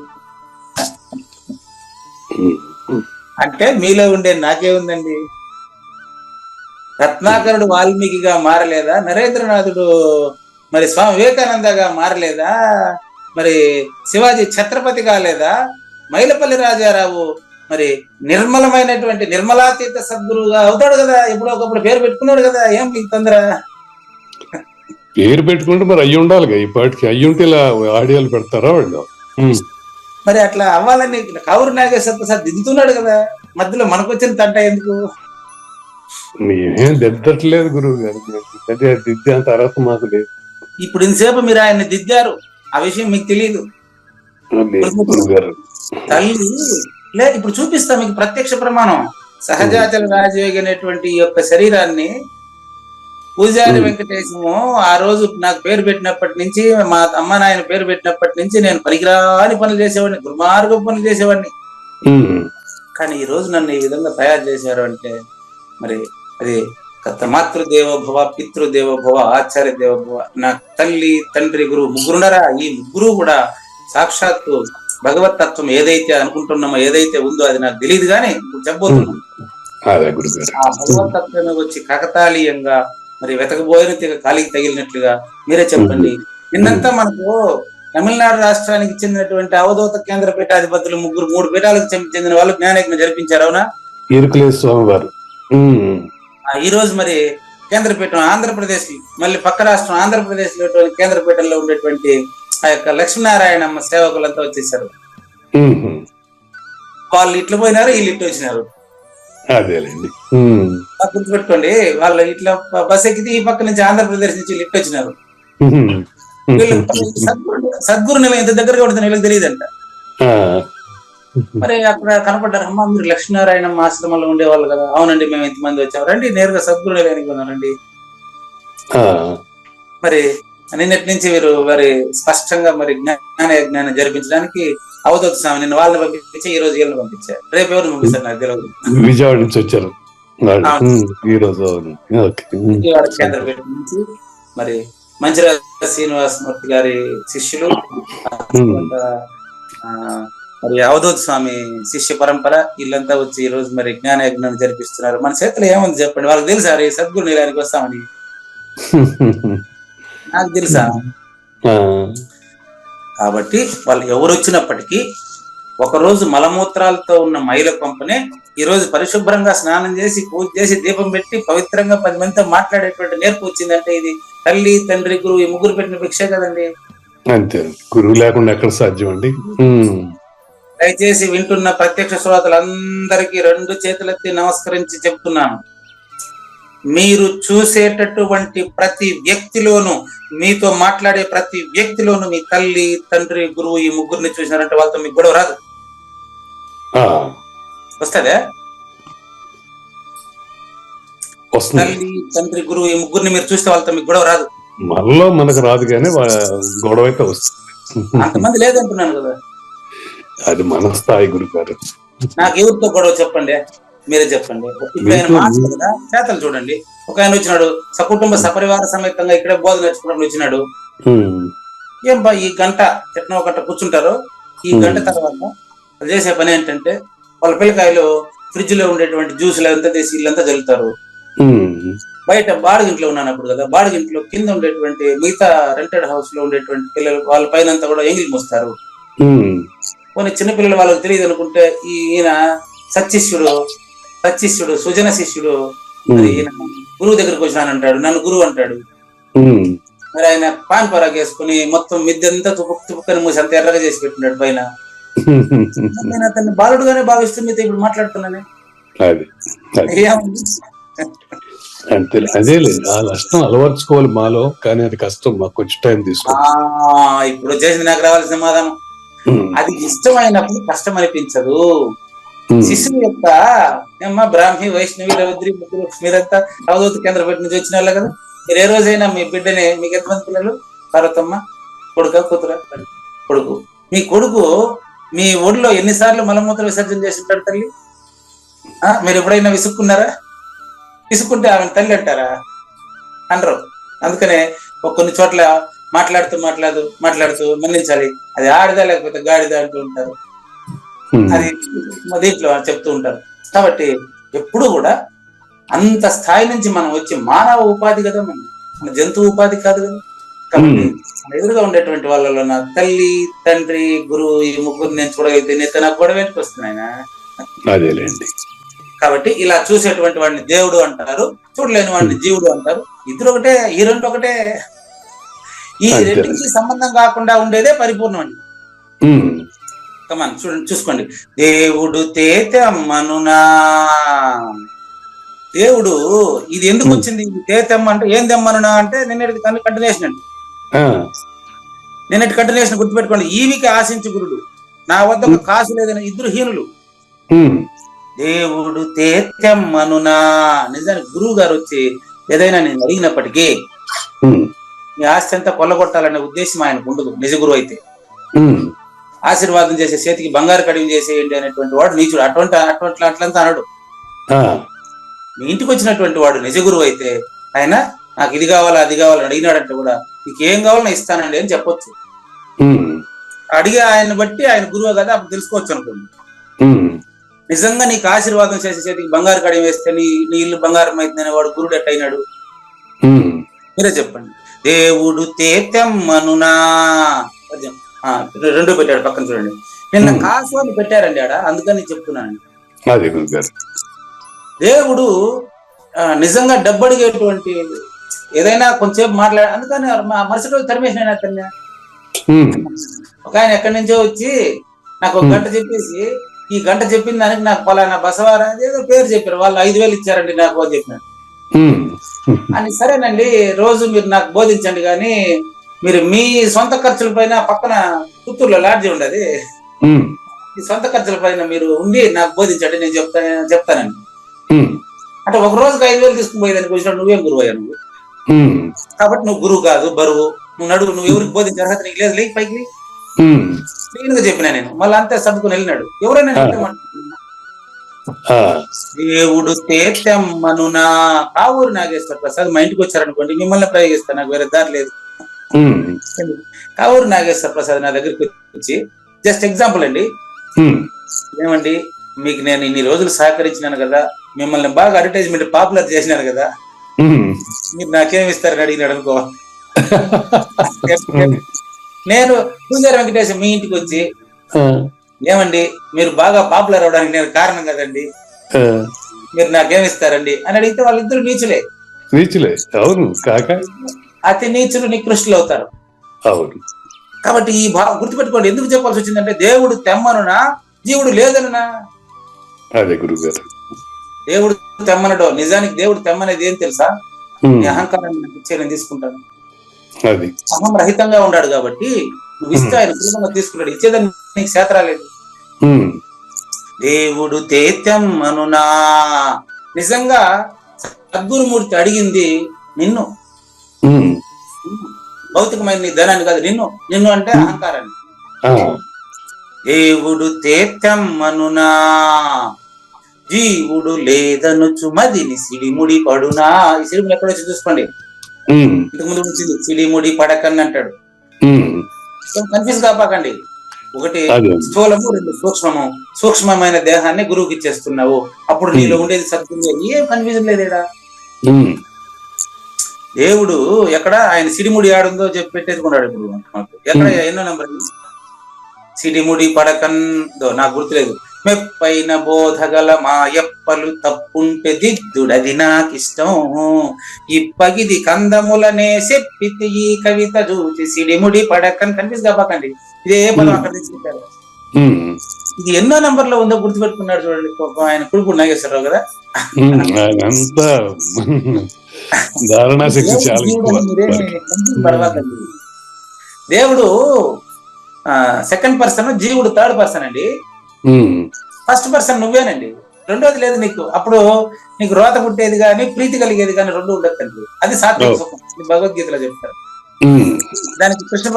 అంటే మీలో ఉండే నాకే ఉందండి. రత్నాకరుడు వాల్మీకిగా మారలేదా? నరేంద్రనాథుడు మరి స్వామి వివేకానందగా మారలేదా? మరి శివాజీ ఛత్రపతి కాలేదా? మైలపల్లి రాజారావు మరి నిర్మలమైనటువంటి నిర్మలాతీత సద్గురువుగా అవుతాడు కదా. ఎప్పుడో ఒకప్పుడు పేరు పెట్టుకున్నాడు కదా. ఏం మీకు తొందర? పేరు పెట్టుకుంటే మరి అయ్యి ఉండాలి. ఇప్పటికి అయ్యి ఉంటే ఇలా ఆడియోలు పెడతారా వాళ్ళు? మరి అట్లా అవ్వాలని కావూరి నాగేశ్వర ప్రసాద్ దిద్దుతున్నాడు కదా. మధ్యలో మనకు వచ్చిన తంట ఎందుకు? మేమేం దిద్దట్లేదు గురువు గారు, దిద్దే అంత అర్హత మాకు లేదు. ఇప్పుడు ఇంతసేపు మీరు ఆయన్ని దిద్దారు, ఆ విషయం మీకు తెలియదు. తల్లి లే ఇప్పుడు చూపిస్తా మీకు ప్రత్యక్ష ప్రమాణం. సహజాచల రాజయోగి అనేటువంటి యొక్క శరీరాన్ని పూజారి వెంకటేశము ఆ రోజు నాకు పేరు పెట్టినప్పటి నుంచి, మా అమ్మ నాయన పేరు పెట్టినప్పటి నుంచి నేను పనికిరాని పనులు చేసేవాడిని, దుర్మార్గ పనులు చేసేవాడిని. కానీ ఈ రోజు నన్ను ఈ విధంగా తయారు చేశారు అంటే మరి అది మాతృదేవోభవ, పితృదేవోభవ, ఆచార్య దేవోభవ. నా తల్లి, తండ్రి, గురువు ముగ్గురున్నారా? ఈ ముగ్గురు కూడా సాక్షాత్తు భగవత్ తత్వం ఏదైతే అనుకుంటున్నామో, ఏదైతే ఉందో అది నాకు తెలియదు, కానీ చెప్పబోతున్నాను. ఆ భగవత్ తత్వమే వచ్చి కాకతాళీయంగా మరి వెతకబోయిన కాలికి తగిలినట్లుగా మీరే చెప్పండి. నిన్నంతా మనకు తమిళనాడు రాష్ట్రానికి చెందినటువంటి అవధూత కేంద్ర పీఠాధిపతులు ముగ్గురు 3 పీఠాలకు చెందిన వాళ్ళు జ్ఞానయజ్ఞం జరిపించారు, అవునా? స్వామివారు. ఈ రోజు మరి కేంద్రపీఠం ఆంధ్రప్రదేశ్, మళ్ళీ పక్క రాష్ట్రం ఆంధ్రప్రదేశ్ లో కేంద్రపీఠంలో ఉండేటువంటి ఆ యొక్క లక్ష్మీనారాయణమ్మ సేవకులంతా వచ్చేసారు. వాళ్ళు ఇట్లా పోయినారు, వీళ్ళు ఇట్లా వచ్చినారు. గుర్తుపెట్టుకోండి, వాళ్ళు ఇట్లా బస్ ఎక్కితే ఈ పక్క నుంచి ఆంధ్రప్రదేశ్ నుంచి ఇట్లా వచ్చినారు. సద్గురు నిలయం ఇంత దగ్గరగా ఉంటుంది, వీళ్ళకి తెలియదంట. మరి అక్కడ కనపడ్డారు, అమ్మా మీరు లక్ష్మీనారాయణ ఆశ్రమంలో ఉండేవాళ్ళు కదా? అవునండి, మేము ఇంతమంది వచ్చాము, రండి నేరుగా సద్గురు నిలయానికి ఉన్నారండి. మరి నిన్నటి నుంచి వీరు మరి స్పష్టంగా మరి జ్ఞానం జరిపించడానికి అవధూత స్వామి నిన్న వాళ్ళని పంపించి ఈ రోజు వీళ్ళని పంపించారు. రేపు ఎవరు పంపిస్తారు నాకు తెలియదు. విజయవాడ నుంచి వచ్చారు విజయవాడ కేంద్రపీఠం నుంచి మరి మంచిరాజ శ్రీనివాసమూర్తి గారి శిష్యులు, మరి అవధూత స్వామి శిష్య పరంపర వీళ్ళంతా వచ్చి ఈ రోజు మరి జ్ఞాన యజ్ఞాన్ని జరిపిస్తున్నారు. మన చేతిలో ఏముంది చెప్పండి? వాళ్ళకి తెలుసా రే సద్గురు నిలయానికి వస్తామని? నాకు తెలుసా? కాబట్టి వాళ్ళు ఎవరు వచ్చినప్పటికీ ఒకరోజు మలమూత్రాలతో ఉన్న మైల పంపనే ఈ రోజు పరిశుభ్రంగా స్నానం చేసి పూజ చేసి దీపం పెట్టి పవిత్రంగా 10 మందితో మాట్లాడేటువంటి నేర్పు వచ్చిందంటే ఇది తల్లి, తండ్రి, గురువు ఈ ముగ్గురు పెట్టిన భిక్షే కదండి. అంతే, గురువు లేకుండా ఎక్కడ సాధ్యం అండి. దయచేసి వింటున్న ప్రత్యక్ష శ్రోతలందరికీ 2 చేతులెత్తి నమస్కరించి చెప్తున్నాను, మీరు చూసేటటువంటి ప్రతి వ్యక్తిలోనూ, మీతో మాట్లాడే ప్రతి వ్యక్తిలోనూ మీ తల్లి, తండ్రి, గురువు ఈ ముగ్గురిని చూసినారంటే వాళ్ళతో మీకు గొడవ రాదు. వస్తుందా? తల్లి, తండ్రి, గురువు ఈ ముగ్గురిని మీరు చూస్తే వాళ్ళతో మీకు గొడవ రాదు. మనలో మనకు రాదు కానీ గొడవ అయితే వస్తుంది. అంతమంది లేదంటున్నాను కదా. అది మన స్థాయి గురు గారు. నాకు ఎవరితో గొడవ చెప్పండి, మీరే చెప్పండి. ఇప్పుడు ఆయన మాటలు కదా, చేతలు చూడండి. ఒక ఆయన వచ్చినాడు సకుటుంబ సపరివార సమేతంగా ఇక్కడే బోధన నేర్చుకోవడం వచ్చినాడు. ఏం బా ఈ గంట ఎట్నో గంట కూర్చుంటారు. ఈ గంట తర్వాత వాళ్ళు చేసే పని ఏంటంటే వాళ్ళ పిల్లకాయలు ఫ్రిడ్జ్ లో ఉండేటువంటి జ్యూసులు అంతా తీసి ఇల్లంతా చల్లుతారు. బయట బాడుగింట్లో ఉన్నాను అప్పుడు కదా, బాడుగింట్లో కింద ఉండేటువంటి మిగతా రెంటెడ్ హౌస్ లో ఉండేటువంటి పిల్లలు వాళ్ళ పైన అంతా కూడా ఎంగిలి మోస్తారు. కొన్ని చిన్నపిల్లలు వాళ్ళకి తెలియదు అనుకుంటే ఈయన సచ్చిష్యుడు సుజన శిష్యుడు మరి ఈయన గురువు దగ్గరికి వచ్చినానంటాడు, నన్ను గురువు అంటాడు. మరి ఆయన పాన్ పరాగ్ వేసుకుని మొత్తం మిద్దంతా తుప్పుకొని మూసి అంత ఎర్రగా చేసి పెట్టినాడు పైన. నేను అతన్ని బాలుడుగానే భావిస్తుంది, ఇప్పుడు మాట్లాడుతున్నానే. అంతే, అదే లేదు, ఆ లక్షణం అలవర్చుకోవాలి మాలో, కానీ అది కష్టం, మాకు కొంచెం టైం తీసుకోవాలి. ఇప్పుడు చేసింది నాకు రావాల్సిన సమాధానం. అది ఇష్టమైనప్పుడు కష్టం అనిపించదు. శిశువు యొక్క ఏమ్మా బ్రాహ్మీ, వైష్ణవి, రౌద్రి ముగ్గురు మీరంతా అవధూత కేంద్రపేట నుంచి వచ్చిన వాళ్ళే కదా. మీరు ఏ రోజైనా మీ బిడ్డని, మీకు ఎంతమంది పిల్లలు? పార్వతమ్మ, కొడుక, కూతురా? కొడుకు. మీ కొడుకు మీ ఒడిలో ఎన్నిసార్లు మలమూత్ర విసర్జన చేసి ఉంటాడు తల్లి? మీరు ఎప్పుడైనా విసుక్కున్నారా? విసుక్కుంటే ఆమె తల్లి అంటారా? అనరు. అందుకనే కొన్ని చోట్ల మాట్లాడుతూ మన్నించాలి, అది ఆడిదా లేకపోతే గాడిదా అంటూ ఉంటారు. అది దీంట్లో చెప్తూ ఉంటారు. కాబట్టి ఎప్పుడు కూడా అంత స్థాయి నుంచి మనం వచ్చి మానవ ఉపాధి కదా, మన జంతువు ఉపాధి కాదు కదా. కాబట్టి ఎదురుగా ఉండేటువంటి వాళ్ళలో నా తల్లి, తండ్రి, గురువు ఈ ముగ్గురు నేను చూడగలిగితే నీతో నాకు గొడవ ఎందుకు వస్తున్నాయన? కాబట్టి ఇలా చూసేటువంటి వాడిని దేవుడు అంటారు, చూడలేని వాడిని జీవుడు అంటారు. ఇద్దరు ఒకటే, ఈ రెండు ఒకటే. ఈ రెండింటికి సంబంధం కాకుండా ఉండేదే పరిపూర్ణం అండి. కమాన్ చూడండి, చూసుకోండి. దేవుడు తేతెమ్మనునా. దేవుడు ఇది ఎందుకు వచ్చింది? తేతెమ్మ అంటే ఏం తెమ్మనునా అంటే నిన్నటి కంటిన్యూషన్ అండి. నిన్నటి కంటిన్యూషన్ గుర్తుపెట్టుకోండి. ఈవికి ఆశించు గురుడు, నా వద్ద ఒక కాసు లేదని ఇద్దరు హీనులు. దేవుడు తేతెమ్మనునా. నిజానికి గురువు గారు వచ్చి ఏదైనా నేను అడిగినప్పటికీ నీ ఆస్తి అంతా కొల్లగొట్టాలనే ఉద్దేశం ఆయనకు ఉండదు. నిజ గురువు అయితే ఆశీర్వాదం చేసే చేతికి బంగారు కడియం చేసేయండి అనేటువంటి వాడు నీచుడు. అట్లంతా అనడు. మీ ఇంటికి వచ్చినటువంటి వాడు నిజ గురువు అయితే ఆయన నాకు ఇది కావాలా అది కావాలని అడిగినాడంటే కూడా నీకు ఏం కావాలో ఇస్తానండి అని చెప్పొచ్చు. అడిగే ఆయన బట్టి ఆయన గురువు కదా అప్పుడు తెలుసుకోవచ్చు అనుకోండి. నిజంగా నీకు ఆశీర్వాదం చేసే చేతికి బంగారు కడియం వేస్తే నీ ఇల్లు బంగారం అవుతుందనే వాడు గురుడు ఎట్టయినాడు? మీరే చెప్పండి. దేవుడు తేతెమ్మనునా 2 పెట్టాడు పక్కన చూడండి. నిన్న కాసు అని పెట్టారండి ఆడ, అందుకని చెప్తున్నాను. దేవుడు నిజంగా డబ్బు అడిగేటువంటి ఏదైనా కొంచెంసేపు మాట్లాడ, అందుకని మరుసటి రోజు తరిమేసిన అతన్ని. ఒక ఆయన ఎక్కడి నుంచో వచ్చి నాకు 1 గంట చెప్పేసి, ఈ గంట చెప్పిన దానికి నాకు పలానా బసవారా ఏదో పేరు చెప్పారు, వాళ్ళు 5,000 ఇచ్చారండి నాకు అని చెప్పినాడు. అని సరేనండి, రోజు మీరు నాకు బోధించండి కానీ మీరు మీ సొంత ఖర్చుల పైన పక్కన పుత్తూరులో లాడ్జి ఉండదు, మీ సొంత ఖర్చుల పైన మీరు ఉండి నాకు బోధించండి, నేను చెప్తానండి. అంటే ఒక రోజుకి 5,000 తీసుకుని పోయేదానికి వచ్చినప్పుడు నువ్వేం గురువు అయ్యా నువ్వు? కాబట్టి నువ్వు గురువు కాదు, బరువు. నువ్వు నడువు, నువ్వు ఎవరికి బోధించే అర్హత నీకు లేదు, లేక పైకి క్లీన్ గా చెప్పినా నేను. మళ్ళీ అంతే సర్దుకుని వెళ్ళినాడు. ఎవరైనా దేవుడు తేతెమ్మనునా కావూరు నాగేశ్వర ప్రసాద్ మా ఇంటికి వచ్చారనుకోండి, మిమ్మల్ని ప్రయోగిస్తాను, నాకు వేరే దారి లేదు. కావూరు నాగేశ్వర ప్రసాద్ నా దగ్గరికి వచ్చి జస్ట్ ఎగ్జాంపుల్ అండి, ఏమండి మీకు నేను ఇన్ని రోజులు సహకరించినాను కదా, మిమ్మల్ని బాగా అడ్వర్టైజ్మెంట్ పాపులర్ చేసినాను కదా, మీరు నాకేమి ఇస్తారని అడిగినాడు అనుకో. నేను పూజారి వెంకటేశ్వర మీ ఇంటికి వచ్చి ఏమండి మీరు బాగా పాపులర్ అవడానికి నేను కారణం కదండి, మీరు నాకేమిస్తారండి అని అడిగితే వాళ్ళిద్దరు నీచులే. అవును కాక అతి నీచులు నికృష్టులు అవుతారు. అవును. కాబట్టి ఈ గుర్తుపెట్టుకోండి. ఎందుకు చెప్పాల్సి వచ్చిందంటే దేవుడు తెమ్మనునా జీవుడు లేదనునా. అదే గురుగారు, దేవుడు తెమ్మనడో. నిజానికి దేవుడు తెమ్మనేది ఏం తెలుసా? నీ అహంకారాన్ని నాకు ఇచ్చే నేను తీసుకుంటాను. అహం రహితంగా ఉన్నాడు కాబట్టి నువ్వు ఇస్తే ఆయన సులభంగా తీసుకుంటాడు. ఇచ్చేదాన్ని నీకు చేత రాలేదు. దేవుడు తేతెమ్మనునా. నిజంగా సద్గురుమూర్తి అడిగింది నిన్ను, భౌతికమైన నీ ధనాన్ని కాదు, నిన్ను అంటే అహంకారాన్ని. దేవుడు తేతెమ్మనునా జీవుడు లేదనుచు మదిని సిడిముడి పడునా. ఈ సిడిముడి ఎక్కడ వచ్చి చూసుకోండి, ఇంతకు ముందు వచ్చింది సిడిముడి పడకని అంటాడు. కన్ఫ్యూజ్ కాపాకండి. ఒకటి స్థూలము, 2 సూక్ష్మము. సూక్ష్మమైన దేహాన్ని గురువుకి ఇచ్చేస్తున్నావు, అప్పుడు నీలో ఉండేది సత్తుగా. ఏం కన్ఫ్యూజన్ లేదేడా. దేవుడు ఎక్కడ ఆయన సిడిముడి ఆడుందో చెప్పి పెట్టేసుకున్నాడు. ఇప్పుడు మాకు ఎక్కడ ఎన్నో నెంబర్ సిడిముడి పడకందో నాకు గుర్తులేదు. మెప్పైన బోధగల మా ఎప్పలు తప్పుంటే దిద్దుడది నాకిష్టం, ఇప్పగిది కందములనే చెప్పితి ఈ కవిత చూసి సిడిముడి పడకన్. కన్ఫ్యూజ్ కాపాకండి, ఇదే పదం అక్కడ తీసుకుంటారు. ఇది ఎన్నో నంబర్ లో ఉందో గుర్తుపెట్టుకున్నాడు చూడండి ఆయన కొడుకు నాగేశ్వరరావు కదా. దేవుడు సెకండ్ పర్సన్, జీవుడు థర్డ్ పర్సన్ అండి. ఫస్ట్ పర్సన్ నువ్వేనండి, రెండోది లేదు నీకు. అప్పుడు నీకు రోత పుట్టేది కానీ ప్రీతి కలిగేది కానీ 2 ఉండదండి. అది సాత్విక సుఖం, భగవద్గీతలో చెప్తారు. దానికి కృష్ణ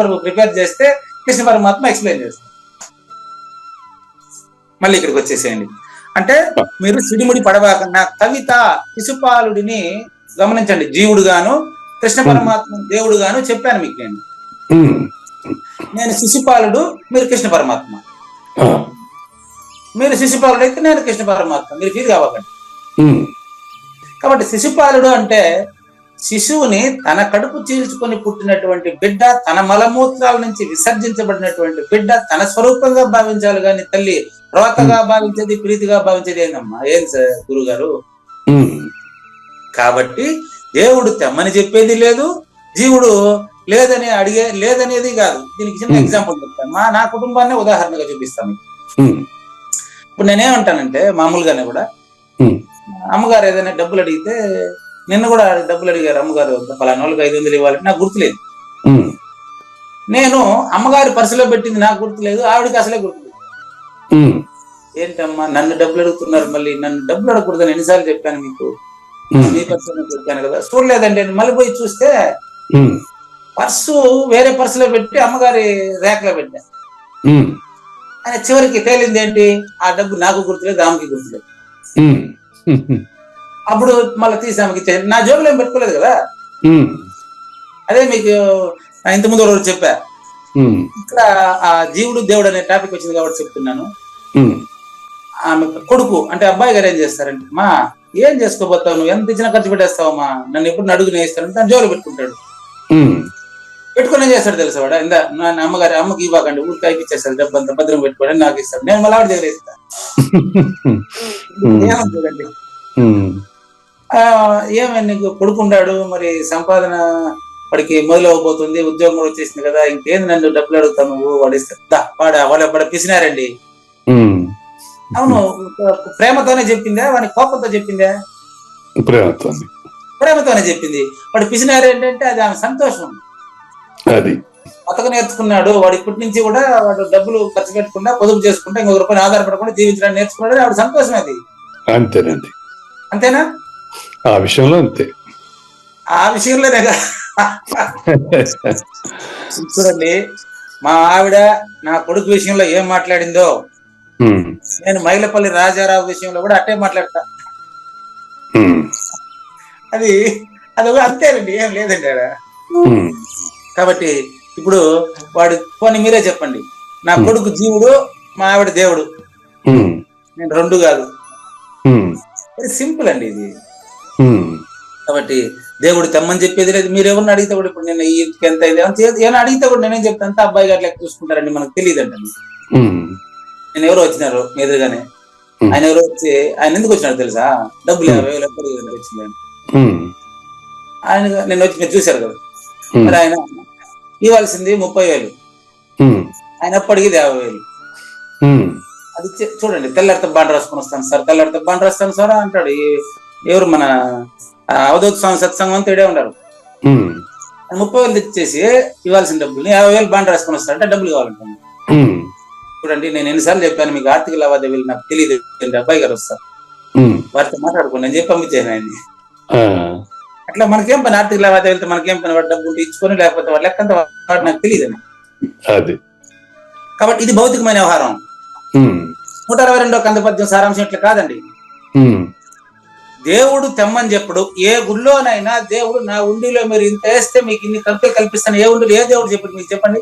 పరమ ప్రిపేర్ చేస్తే కృష్ణ పరమాత్మ ఎక్స్ప్లెయిన్ చేస్తారు. మళ్ళీ ఇక్కడికి వచ్చేసేయండి. అంటే మీరు సిడిముడి పడబాక. నా కవిత శిశుపాలుడిని గమనించండి, జీవుడు గాను కృష్ణ పరమాత్మ దేవుడు గాను చెప్పాను మీకు. నేను శిశుపాలుడు, మీరు కృష్ణ పరమాత్మ. మీరు శిశుపాలుడు అయితే నేను కృష్ణ పరమాత్మ, మీరు ఫీల్ కావకండి. కాబట్టి శిశుపాలుడు అంటే శిశువుని తన కడుపు చీల్చుకొని పుట్టినటువంటి బిడ్డ, తన మలమూత్రాల నుంచి విసర్జించబడినటువంటి బిడ్డ తన స్వరూపంగా భావించాలి కానీ తల్లి రోతగా భావించేది, ప్రీతిగా భావించేది ఏందమ్మా? ఏం సార్ గురుగారు? కాబట్టి దేవుడు తెమ్మని చెప్పేది లేదు, జీవుడు లేదనేది కాదు. దీనికి చిన్న ఎగ్జాంపుల్ చెప్తాను. నా కుటుంబాన్ని ఉదాహరణగా చూపిస్తాను. ఇప్పుడు నేనేమంటానంటే మామూలుగానే కూడా అమ్మగారు ఏదైనా డబ్బులు అడిగితే, నిన్న కూడా డబ్బులు అడిగారు అమ్మగారు, పలానా వాళ్ళకి 500 ఇవ్వాలంటే నాకు గుర్తులేదు. నేను అమ్మగారి పర్సులో పెట్టింది నాకు గుర్తులేదు, ఆవిడకి అసలే గుర్తులేదు. ఏంటమ్మా నన్ను డబ్బులు అడుగుతున్నారు, మళ్ళీ నన్ను డబ్బులు అడగకూడదని ఎన్నిసార్లు చెప్పాను మీకు? మీ పర్సు పెట్టాను కదా, చూడలేదండి. మళ్ళీ పోయి చూస్తే పర్సు వేరే పర్సులో పెట్టి అమ్మగారి ర్యాక్ లో పెట్టా. ఆయన చివరికి తేలింది ఏంటి, ఆ డబ్బు నాకు గుర్తులేదు, ఆమెకి గుర్తులేదు. అప్పుడు మళ్ళీ తీసి ఆమెకి ఇచ్చే, నా జోబులో ఏం పెట్టుకోలేదు కదా. అదే మీకు ఇంత ముందు రోజు చెప్పా. ఇక్కడ ఆ జీవుడు దేవుడు అనే టాపిక్ వచ్చింది కాబట్టి చెప్తున్నాను. ఆమె కొడుకు అంటే అబ్బాయి గారు ఏం చేస్తారంటే, మా ఏం చేసుకోబోతావు, నువ్వు ఎంత ఇచ్చినా ఖర్చు పెట్టేస్తావమ్మా, నన్ను ఎప్పుడు అడుగు నేస్తాను తను జోలు పెట్టుకుంటాడు. పెట్టుకుని ఏం చేస్తాడు తెలుసా వాడు, ఇందా నా అమ్మగారి అమ్మకి ఇవ్వకండి, ఊరికి అయిపిచ్చేస్తాడు, డబ్బు అంతా భద్రం పెట్టుకోవడం నాకు ఇస్తాడు, నేను మళ్ళీ ఆవిడ దగ్గర ఇస్తాను. చూడండి ఏమైనా నీకు కొడుకుంటాడు, మరి సంపాదన వాడికి మొదలవబోతుంది, ఉద్యోగం కూడా వచ్చేసింది కదా, ఇంకేంది నన్ను డబ్బులు అడుగుతాను, నువ్వు వాడు ఇస్తా వాడు పిసినారండి. అవును, ప్రేమతోనే చెప్పిందా వాడి కోపంతో చెప్పిందా? ప్రేమతోనే చెప్పింది. వాడు పిసినారు ఏంటంటే అది ఆమె సంతోషం. అది బతక నేర్చుకున్నాడు వాడు, ఇప్పటి నుంచి కూడా వాడు డబ్బులు ఖర్చు పెట్టకుండా పొదుపు చేసుకుంటా ఇంకొక రూపాయలు ఆధారపడకుండా జీవించడానికి నేర్చుకున్నాడు, ఆవిడ సంతోషం అది. అంతేనండి. అంతేనా? ఆ విషయంలో అంతే. ఆ విషయంలోనే చూడండి, మా ఆవిడ నా కొడుకు విషయంలో ఏం మాట్లాడిందో నేను మైలపల్లి రాజారావు విషయంలో కూడా అట్టే మాట్లాడతా. అది అంతేనండి, ఏం లేదండి ఆడ. కాబట్టి ఇప్పుడు వాడు పోనీ మీరే చెప్పండి, నా కొడుకు జీవుడు, మా ఆవిడ దేవుడు, నేను రెండు కాదు. వెరీ సింపుల్ అండి ఇది. కాబట్టి దేవుడు తెమ్మని చెప్పేది లేదు. మీరు ఎవరిని అడిగితే కూడా, ఇప్పుడు నేను ఈ ఇంటికి ఎంత అయింది ఏమైనా అడిగితే కూడా నేనేం చెప్తాను, అంతా అబ్బాయి గారు లెక్క చూసుకుంటారండి, మనకు తెలియదండి. నేను ఎవరో వచ్చినారు మీ ఎదురుగానే, ఆయన ఎవరో వచ్చి, ఆయన ఎందుకు వచ్చినాడు తెలుసా, డబ్బులు 50,000 వచ్చిందండి. ఆయన నేను వచ్చి మీరు చూశారు కదా, మరి ఆయన ఇవ్వాల్సింది 30,000, ఆయన అప్పటికి 50,000. అది చూడండి, తెల్లారితో బాండ్ రాసుకొని వస్తాను సార్, తెల్లారితో బాండ్ రాస్తాను సార్ అంటాడు. ఎవరు మన అవధూత స్వామి సత్సంగం అంతా ఇడే ఉన్నారు. 30,000 తెచ్చేసి ఇవ్వాల్సిన డబ్బుల్ని 50,000 బాండ్ రాసుకొని వస్తారంటే డబ్బులు కావాలంటాను. చూడండి, నేను ఎన్నిసార్లు చెప్పాను మీకు ఆర్థిక లావాదేవీలు నాకు తెలియదు, అబ్బాయి గారు వస్తారు వారితో మాట్లాడుకోండి నేను చెప్పి పంపించాను ఆయన్ని. అట్లా మనకేం పని, ఆర్థిక లావాదేవీలతో మనకేం పని, వాడు డబ్బు ఉంటే ఇచ్చుకొని లేకపోతే వాడు లెక్కంతా వాడు నాకు తెలియదండి. కాబట్టి ఇది భౌతికమైన వ్యవహారం. 162వ కందపద్యం సారాంశం ఇట్లా కాదండి. దేవుడు తెమ్మని చెప్పుడు. ఏ గుళ్ళోనైనా దేవుడు నా ఉండిలో మీరు ఇంత వేస్తే మీకు ఇన్ని కంపెలు కల్పిస్తాను, ఏ ఉండిలో ఏ దేవుడు చెప్పండి, మీకు చెప్పండి.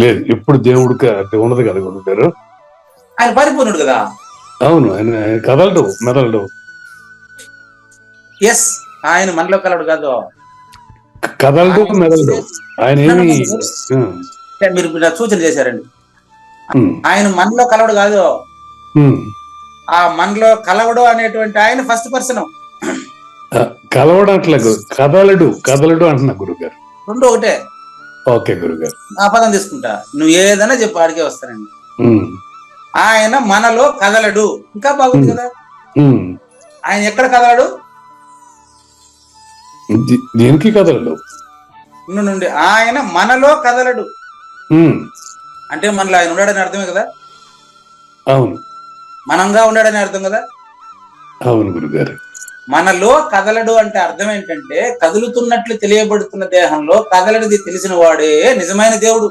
లేదు, ఎప్పుడు దేవుడికి ఉండదు కదా గురుగారు, ఆయన పరిపూర్ణుడు కదా. అవును, ఆయన కదలడు మెదలడు. ఎస్, ఆయన మనలో కలడు కాదు, కదలడు మెదలడు. ఆయన ఏమి మీరు సూచన చేశారండి, ఆయన మనలో కలవడు కాదు, ఆ మనలో కలవడు అనేటువంటి ఆయన ఫస్ట్ పర్సన్. కలవడట్లేదు, కదలడు అంటున్నా గురుగారు, రెండు ఒకటే. ఓకే గురుగారు, ఆ పదం తీసుకుంటా, నువ్వు ఏదైనా చెప్పు ఆడికే వస్తానండి. ఆయన మనలో కదలడు, ఇంకా బాగుంది కదా. ఆయన ఎక్కడ కదలడు, దేనికి కదలడు నుండి ఆయన మనలో కదలడు అంటే మనలో ఆయన ఉన్నాడని అర్థమే కదా. అవును, మనంగా ఉన్నాడని అర్థం కదా. అవును గురుగారు, మనలో కదలడు అంటే అర్థం ఏంటంటే కదులుతున్నట్లు తెలియబడుతున్న దేహంలో కదలడిది తెలిసిన వాడే నిజమైన దేవుడు.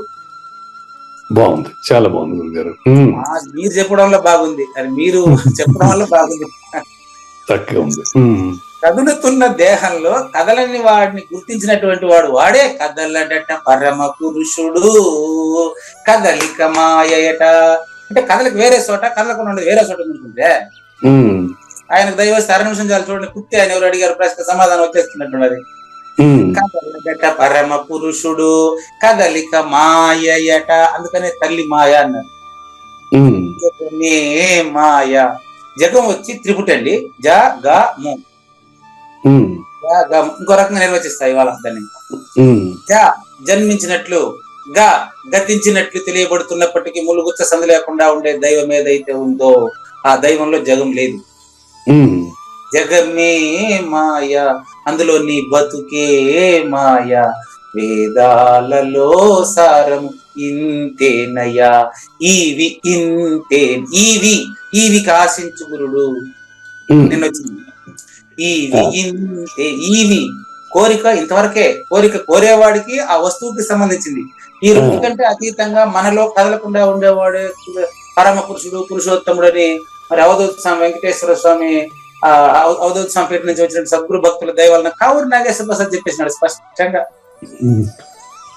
బాగుంది, చాలా బాగుంది గురుగారు. మీరు చెప్పడంలో బాగుంది, అది మీరు చెప్పడం వల్ల బాగుంది, చక్కగా ఉంది. కదులుతున్న దేహంలో కదలని వాడిని గుర్తించినటువంటి వాడే కదలడట పరమ పురుషుడు, కదలిక మాయట. అంటే కదలిక వేరే చోట, కదలకుండా ఉండదు వేరే చోట ఉంటుందే. ఆయనకు దైవస్తే 6 నిమిషం చాలు చూడండి, కుత్తి ఆయన ఎవరు అడిగారు ప్రశ్న సమాధానం వచ్చేస్తున్నట్టున్నది. కదలడట పరమ పురుషుడు, కదలిక మాయట, అందుకనే తల్లి మాయ అన్నారు. మాయ జగం వచ్చి త్రిపుటి అండి, జ గ ము. ఇంకో రకంగా నిర్వచిస్తాయి వాళ్ళ దాన్ని. జన్మించినట్లు, గా గతించినట్లు తెలియబడుతున్నప్పటికీ ములుగుచ్చ సందు లేకుండా ఉండే దైవం ఏదైతే ఉందో ఆ దైవంలో జగం లేదు. జగమే మాయ, అందులో నీ బతుకే మాయ, వేదాలలో సారము ఇంతేనయ్యా, ఈవి ఇంతే, ఈవికి ఆశించు గురుడు. నిన్న వచ్చింది ఈవి కోరిక ఇంతవరకే. కోరిక కోరేవాడికి ఆ వస్తువుకి సంబంధించింది. ఈ రెండు కంటే అతీతంగా మనలో కదలకుండా ఉండేవాడు పరమ పురుషుడు, పురుషోత్తముడు అని మరి అవధూత స్వామి వెంకటేశ్వర స్వామి అవధూత స్వామి పేట నుంచి వచ్చిన సద్గురు భక్తుల దైవాలను కావూరి నాగేశ్వర ప్రసాద్ చెప్పేసినాడు స్పష్టంగా.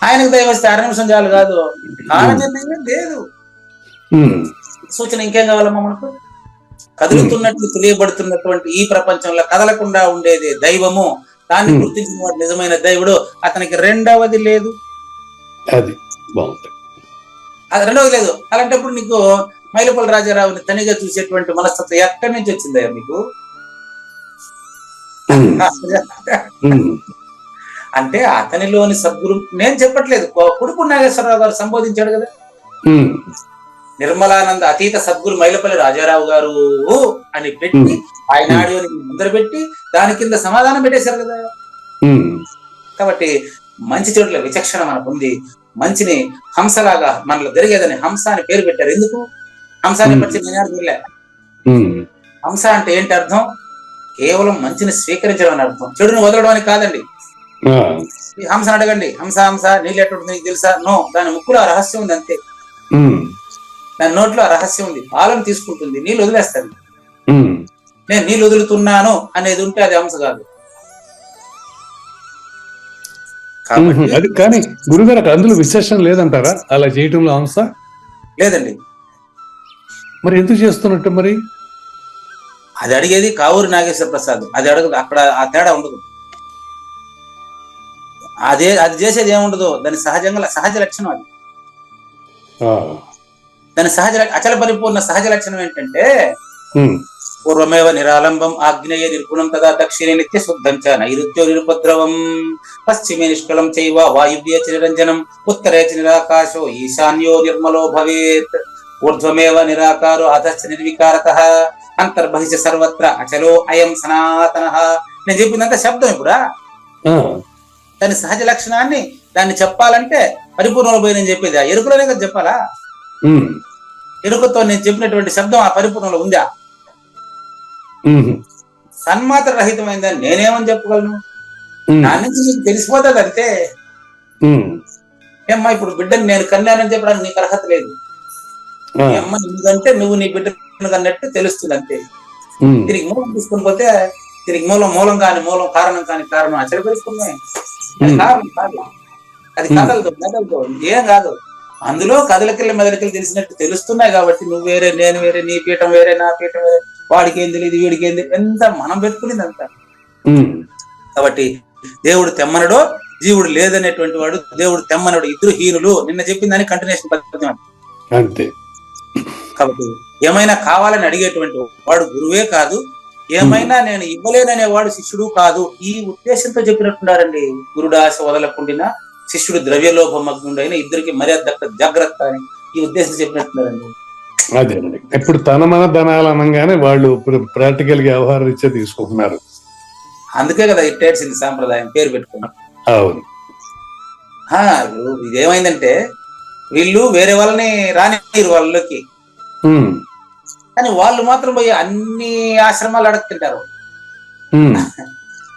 ఆయనకు దయ వస్తే 6 నిమిషం చాలు కాదు, కాల నిర్ణయం లేదు. సూచన ఇంకేం కావాలమ్మా మనకు? కదులుతున్నట్లు తెలియబడుతున్నటువంటి ఈ ప్రపంచంలో కదలకుండా ఉండేది దైవము. దాన్ని గుర్తించిన వాడు నిజమైన దైవుడు. అతనికి రెండవది లేదు. అది బాగుంది. అది రెండవది లేదు. అలాంటప్పుడు నీకు మైలపల్లి రాజారావుని తనిగా చూసేటువంటి మనస్తత్వం ఎక్కడి నుంచి వచ్చిందయ్యా మీకు? అంటే అతనిలోని సద్గురు నేను చెప్పట్లేదు, కుడుపు నాగేశ్వరరావు గారు సంబోధించాడు కదా, నిర్మలానంద అతీత సద్గురు మైలపల్లి రాజారావు గారు అని పెట్టి ఆయన ఆడియోని ముందర పెట్టి దాని కింద సమాధానం పెట్టేశారు కదా. కాబట్టి మంచి చెడుల విచక్షణ మనకు ఉంది. మంచిని హంసలాగా మనలో జరిగేదని హంస అని పేరు పెట్టారు. ఎందుకు హంసాన్ని పరిచయం? హంస అంటే ఏంటి అర్థం? కేవలం మంచిని స్వీకరించడం అని అర్థం, చెడుని వదలడం అని కాదండి. హంసని అడగండి, హంస హంస నీళ్ళు ఎట్టుంటుంది నీకు తెలుసా? నో. దాని ముక్కులో ఆ రహస్యం ఉంది అంతే. దాని నోట్లో ఆ రహస్యం ఉంది. పాలను తీసుకుంటుంది, నీళ్ళు వదిలేస్తుంది. నేను నీళ్ళు వదులుతున్నాను అనేది ఉంటే అది హంస కాదు. అది కానీ గురుగారు అందులో విశేషం లేదంటారా అలా చేయటంలో? హంస లేదండి. మరి ఎందుకు చేస్తున్నట్టు? మరి అది అడిగేది కావూరి నాగేశ్వర ప్రసాద్. అది అడగదు, అక్కడ ఆ తేడా ఉండదు. అది చేసేది ఏముండదు. దాని సహజ లక్షణం అది. దాని అచల పరిపూర్ణ సహజ లక్షణం ఏంటంటే పూర్వమేవ నిరాలంబం ఆగ్నేయ నిర్గుణం తదా దక్షిణే నిత్య శుద్ధం చ నైరుత్యో నిరుపద్రవం పశ్చిమే నిష్కలం చైవ వాయువ్యే చ నిరంజనం ఉత్తరే చ నిరాకాశో ఈశాన్యో నిర్మలో భవేత్ ఊర్ధ్వమేవ నిరాకారో అధశ్చ నిర్వికారతః అంతర్బహిష సర్వత్ర అచలో అయం సనాతనః. నేను చెప్పిందంతా శబ్దం. ఇప్పుడా దాని సహజ లక్షణాన్ని దాన్ని చెప్పాలంటే పరిపూర్ణంలో పోయి నేను చెప్పేది ఆ ఎరుకలోనే కదా చెప్పాలా? ఎరుకతో నేను చెప్పినటువంటి శబ్దం ఆ పరిపూర్ణంలో ఉందా? సన్మాత్ర రహితమైందని నేనేమని చెప్పగలను? నా నుంచి నీకు తెలిసిపోతుంది అంతే. ఏమ్మా ఇప్పుడు బిడ్డని నేను కన్నానని చెప్పడానికి నీకు అర్హత లేదు. అమ్మ ఎందుకంటే నువ్వు నీ బిడ్డను కన్నట్టు తెలుస్తుంది అంతే. దీనికి మూలం తీసుకొని పోతే దీనికి మూలం కాని మూలం, కారణం కాని కారణం ఆశ్చర్యపరుస్తున్నాయి. అది కారణం కాదు, అది కదలదు ఏం కాదు. అందులో కదలకిళ్ళ మెదలకిళ్ళు తెలిసినట్టు తెలుస్తున్నాయి కాబట్టి నువ్వు వేరే, నేను వేరే, నీ పీఠం వేరే, నా పీఠం వేరే, వాడికి ఏం తెలియదు, వీడికి ఏం తెలియదు, ఎంత మనం పెట్టుకునేది అంత. కాబట్టి దేవుడు తెమ్మనడో జీవుడు లేదనేటువంటి వాడు, దేవుడు తెమ్మనడు, ఇద్దరు హీనులు. నిన్న చెప్పిందని కంటిన్యూషన్ పద్ధతి అంతే. కాబట్టి ఏమైనా కావాలని అడిగేటువంటి వాడు గురువే కాదు, ఏమైనా నేను ఇవ్వలేననేవాడు శిష్యుడు కాదు. ఈ ఉద్దేశంతో చెప్పినట్టున్నారండి. గురుడాశ వదలకుండిన శిష్యుడు ద్రవ్యలోభమగ్నుడైన ఇద్దరికి మర్యాద దక్క జాగ్రత్త అని ఈ ఉద్దేశం చెప్పినట్టున్నారండి. అదే ఇప్పుడు తన మన ధనాలు అనగానే వాళ్ళు ప్రాక్టికల్ గా వ్యవహారం ఇచ్చే తీసుకుంటున్నారు. అందుకే కదా ఇట్టేసింది సాంప్రదాయం పేరు పెట్టుకున్నాం. అవును. ఇదేమైందంటే వీళ్ళు వేరే వాళ్ళని రానిరు వాళ్ళకి, కానీ వాళ్ళు మాత్రం పోయి అన్ని ఆశ్రమాలు అడుగుతుంటారు.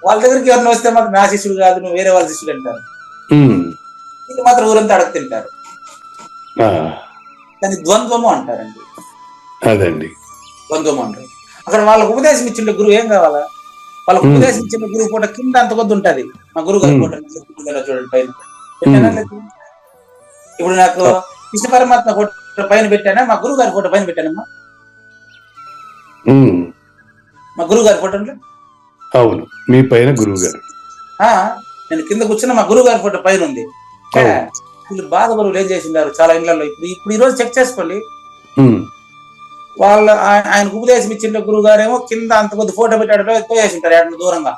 వాళ్ళ దగ్గరికి ఎవరిని వస్తే మాత్రం నా శిష్యుడు కాదు, నువ్వు వేరే వాళ్ళ శిష్యుడు అంటారు. వీళ్ళు మాత్రం ఊరంతా అడుగుతుంటారు. దాన్ని ద్వంద్వము అంటారండి. అదండి ద్వంద్వము అంటారు. అక్కడ వాళ్ళకు ఉపదేశం ఇచ్చిండే గురువు ఏం కావాలా? వాళ్ళకు ఉపదేశం ఇచ్చిన గురువు పూట కింద అంత కొద్ది ఉంటది. మా గురువు గారి పూట చూడండి పైన. ఇప్పుడు నాకు కృష్ణ పరమాత్మ ఫోటో పైన పెట్టానా, మా గురువు గారి ఫోటో పైన పెట్టానమ్మా? మా గురువు గారి ఫోటో. అవును, మీ పైన గురువు గారు. నేను కింద కూర్చున్న మా గురువు గారి ఫోటో పైన ఉంది. వీళ్ళు బాధ గురువులు ఏం చేసిండారు చాలా ఇళ్లలో. ఇప్పుడు ఈ రోజు చెక్ చేసుకోండి. వాళ్ళ ఆయనకు ఉపదేశం ఇచ్చిన గురువు గారేమో కింద అంత కొద్ది ఫోటో పెట్టాడు పోయేసింటారు ఏడన్నా దూరంగా.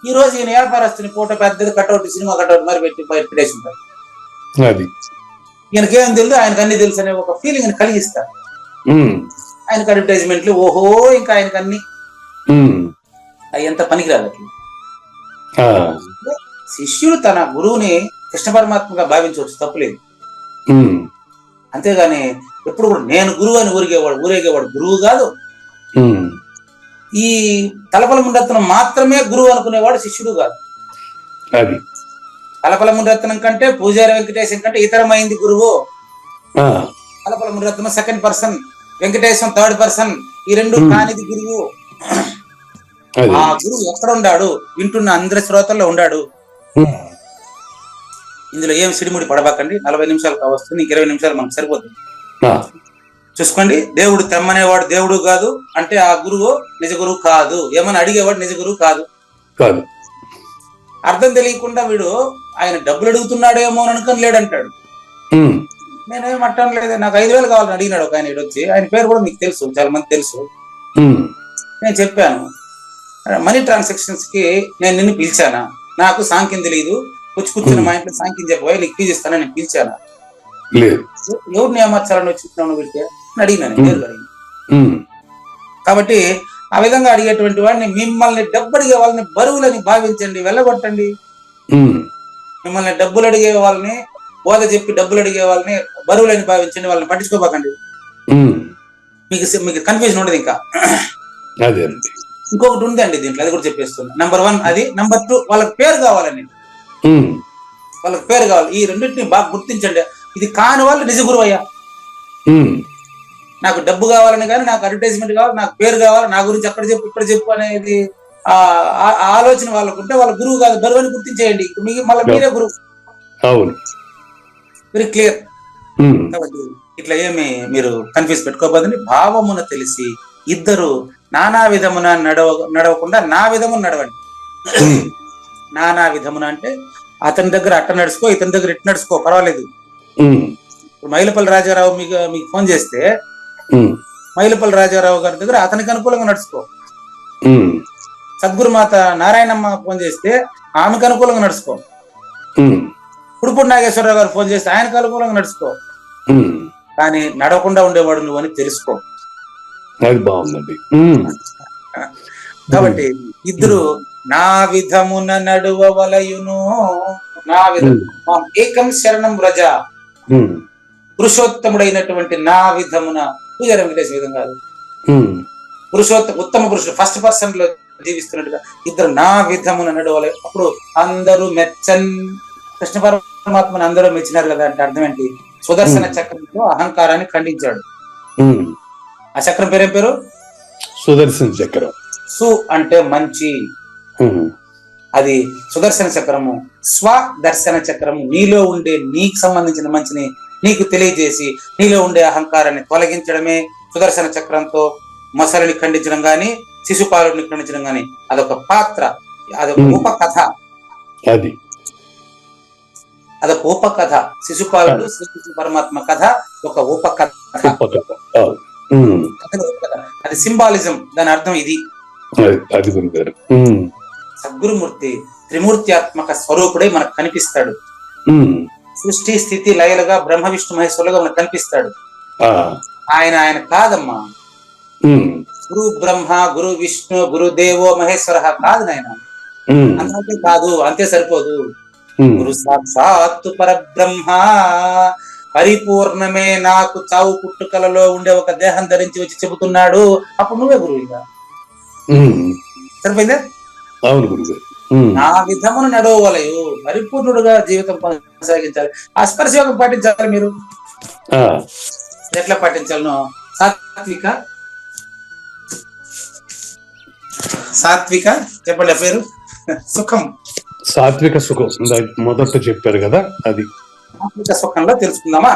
ఈ రోజు ఈయన వ్యాపారస్తుని ఫోటో పెద్దది కట్అవుట్, సినిమా కట్అవుట్ మరి పెట్టి పెట్టేసింటారు. ఈయనకేం తెలుసు, ఆయనకు అన్ని తెలుసు అనే ఒక ఫీలింగ్ కలిగిస్తారు. ఆయనకు అడ్వర్టైజ్మెంట్లు, ఓహో ఇంకా ఆయనకు అన్ని అవి ఎంత పనికిరాదు. శిష్యుడు తన గురువుని కృష్ణ పరమాత్మగా భావించవచ్చు, తప్పులేదు. అంతేగాని ఎప్పుడు కూడా నేను గురువు అని ఊరేగేవాడు గురువు కాదు. ఈ తలపల మునిరత్నం మాత్రమే గురువు అనుకునేవాడు శిష్యుడు కాదు. అది తలపల మునిరత్నం కంటే పూజారి వెంకటేశం కంటే ఇతరమైంది గురువు. Talapala Muniratnam second person, Venkatesham third person. ఈ రెండు కానిది గురువు. ఆ గురువు ఎక్కడ ఉన్నాడు? వింటున్న అందరి శ్రోతల్లో ఉన్నాడు. ఇందులో ఏం సిడిముడి పడబాకండి. 40 నిమిషాలు కావస్తుంది, ఇంక 20 నిమిషాలు మనకు సరిపోతుంది. చూసుకోండి. దేవుడు తెమ్మనేవాడు దేవుడు కాదు అంటే ఆ గురువు నిజ గురువు కాదు. ఏమని అడిగేవాడు నిజ గురువు కాదు. అర్థం తెలియకుండా వీడు ఆయన డబ్బులు అడుగుతున్నాడేమో అని అనుకుని లేడంటాడు. నేనేం అట్టం లేదు, నాకు 5,000 కావాలని అడిగినాడు ఒక ఆయన. వచ్చి ఆయన పేరు కూడా మీకు తెలుసు, చాలా మంది తెలుసు. నేను చెప్పాను, మనీ ట్రాన్సాక్షన్స్ కి నేను నిన్ను పిలిచానా? నాకు సాంఖ్యం తెలియదు, కూర్చున్న మా ఇంట్లో సాంఖ్యం చెప్పబోయే నీకు ఫీజు ఇస్తానని నేను పిలిచానా? ఎవరిని ఏమర్చాలని వచ్చినాను వీడికి అడిగినాను. కాబట్టి ఆ విధంగా అడిగేటువంటి వాడిని, మిమ్మల్ని డబ్బు అడిగే వాళ్ళని బరువులని భావించండి, వెళ్ళగొట్టండి. మిమ్మల్ని డబ్బులు అడిగే వాళ్ళని, బోధ చెప్పి డబ్బులు అడిగే వాళ్ళని బరువులని భావించండి, వాళ్ళని పట్టించుకోబాకండి. మీకు కన్ఫ్యూజన్ ఉండదు. ఇంకా ఇంకొకటి ఉంది అండి దీంట్లో, అది కూడా చెప్పేస్తున్నా. నెంబర్ 1 అది. నెంబర్ 2 వాళ్ళకి పేరు కావాలండి. వాళ్ళకి పేరు కావాలి. ఈ రెండింటిని బాగా గుర్తించండి. ఇది కాని వాళ్ళు నిజ గురువు అయ్యా. నాకు డబ్బు కావాలని కానీ, నాకు అడ్వర్టైజ్మెంట్ కావాలి, నాకు పేరు కావాలి, నా గురించి అక్కడ చెప్పు ఇక్కడ చెప్పు అనేది ఆలోచన వాళ్ళకు ఉంటే వాళ్ళ గురువు కాదు, బరువు అని గుర్తించేయండి. మళ్ళీ మీరే గురువు. Very clear. కాబట్టి ఇట్లా ఏమి మీరు కన్ఫ్యూజ్ పెట్టుకోబోదండి. భావమున తెలిసి ఇద్దరు నానా విధమున నడవకుండా నా విధమున నడవండి. నానా విధమున అంటే అతని దగ్గర అట్ట నడుచుకో, ఇతని దగ్గర ఇట్ట నడుచుకో, పర్వాలేదు. మైలపల్లి రాజారావు మీకు ఫోన్ చేస్తే మైలపల్లి రాజారావు గారి దగ్గర అతనికి అనుకూలంగా నడుచుకో. సద్గురుమాత నారాయణమ్మ ఫోన్ చేస్తే ఆమెకు అనుకూలంగా నడుచుకో. పుడుపూడి నాగేశ్వరరావు గారు ఫోన్ చేస్తే ఆయనకు అనుకూలంగా నడుచుకో. కానీ నడవకుండా ఉండేవాడు నువ్వు అని తెలుసుకో. అది బాగుందండి. కాబట్టి ఇద్దరు నా విధమున నడువవలయును, నా విధము ఏకం శరణం వ్రజ, పురుషోత్తముడైనటువంటి నా విధమున. పూజారి వెంకటేశ్ విధం కాదు, ఉత్తమ పురుషుడు ఫస్ట్ పర్సన్ లో జీవిస్తున్నట్టుగా ఇద్దరు నా విధమున నడవలే. అప్పుడు అందరూ మెచ్చన్, కృష్ణ పరమాత్మని అందరూ మెచ్చినారు కదా అంటే అర్థం ఏంటి? సుదర్శన చక్రంతో అహంకారాన్ని ఖండించాడు. ఆ చక్రం పేరేం పేరు? సుదర్శన చక్రం. సు అంటే మంచి, అది సుదర్శన చక్రము. స్వదర్శన చక్రము నీలో ఉండే నీకు సంబంధించిన మంచిని నీకు తెలియజేసి నీలో ఉండే అహంకారాన్ని తొలగించడమే సుదర్శన చక్రంతో మొసలిని ఖండించడం గాని, శిశుపాలుడిని ఖండించడం గాని అదొక పాత్ర, అదొక ఉపకథ. అదొక ఉపకథ. శిశుపాలుడు శ్రీకృష్ణ పరమాత్మ కథ ఒక ఉపకథ. అది సింబాలిజం, దాని అర్థం ఇది. సద్గురుమూర్తి త్రిమూర్త్యాత్మక స్వరూపుడై మనకు కనిపిస్తాడు. సృష్టి స్థితి లయలుగా బ్రహ్మ విష్ణు మహేశ్వరులుగా మనకు కనిపిస్తాడు. ఆయన కాదమ్మా. గురు బ్రహ్మ, గురు విష్ణు, గురుదేవో మహేశ్వర కాదు నాయన. అంతే కాదు, అంతే సరిపోదు. గురు సాక్షాత్తు పరబ్రహ్మ, పరిపూర్ణమే నాకు చావు పుట్టుకలలో ఉండే ఒక దేహం ధరించి వచ్చి చెబుతున్నాడు. అప్పుడు నువ్వే గురువు. ఇక సరిపోయిందా? అవును గురువు. నా విధమును నడవలయు, పరిపూర్ణుడుగా జీవితం కొనసాగించాలి. ఆ స్పర్శయోగం పాటించాలి. మీరు ఎట్లా పాటించాలనో సాత్విక చెప్పండి ఆ పేరు. సుఖం, సాత్విక సుఖం మొదట చెప్పారు కదా, అది సాత్విక సుఖంలో తెలుసుకుందామా?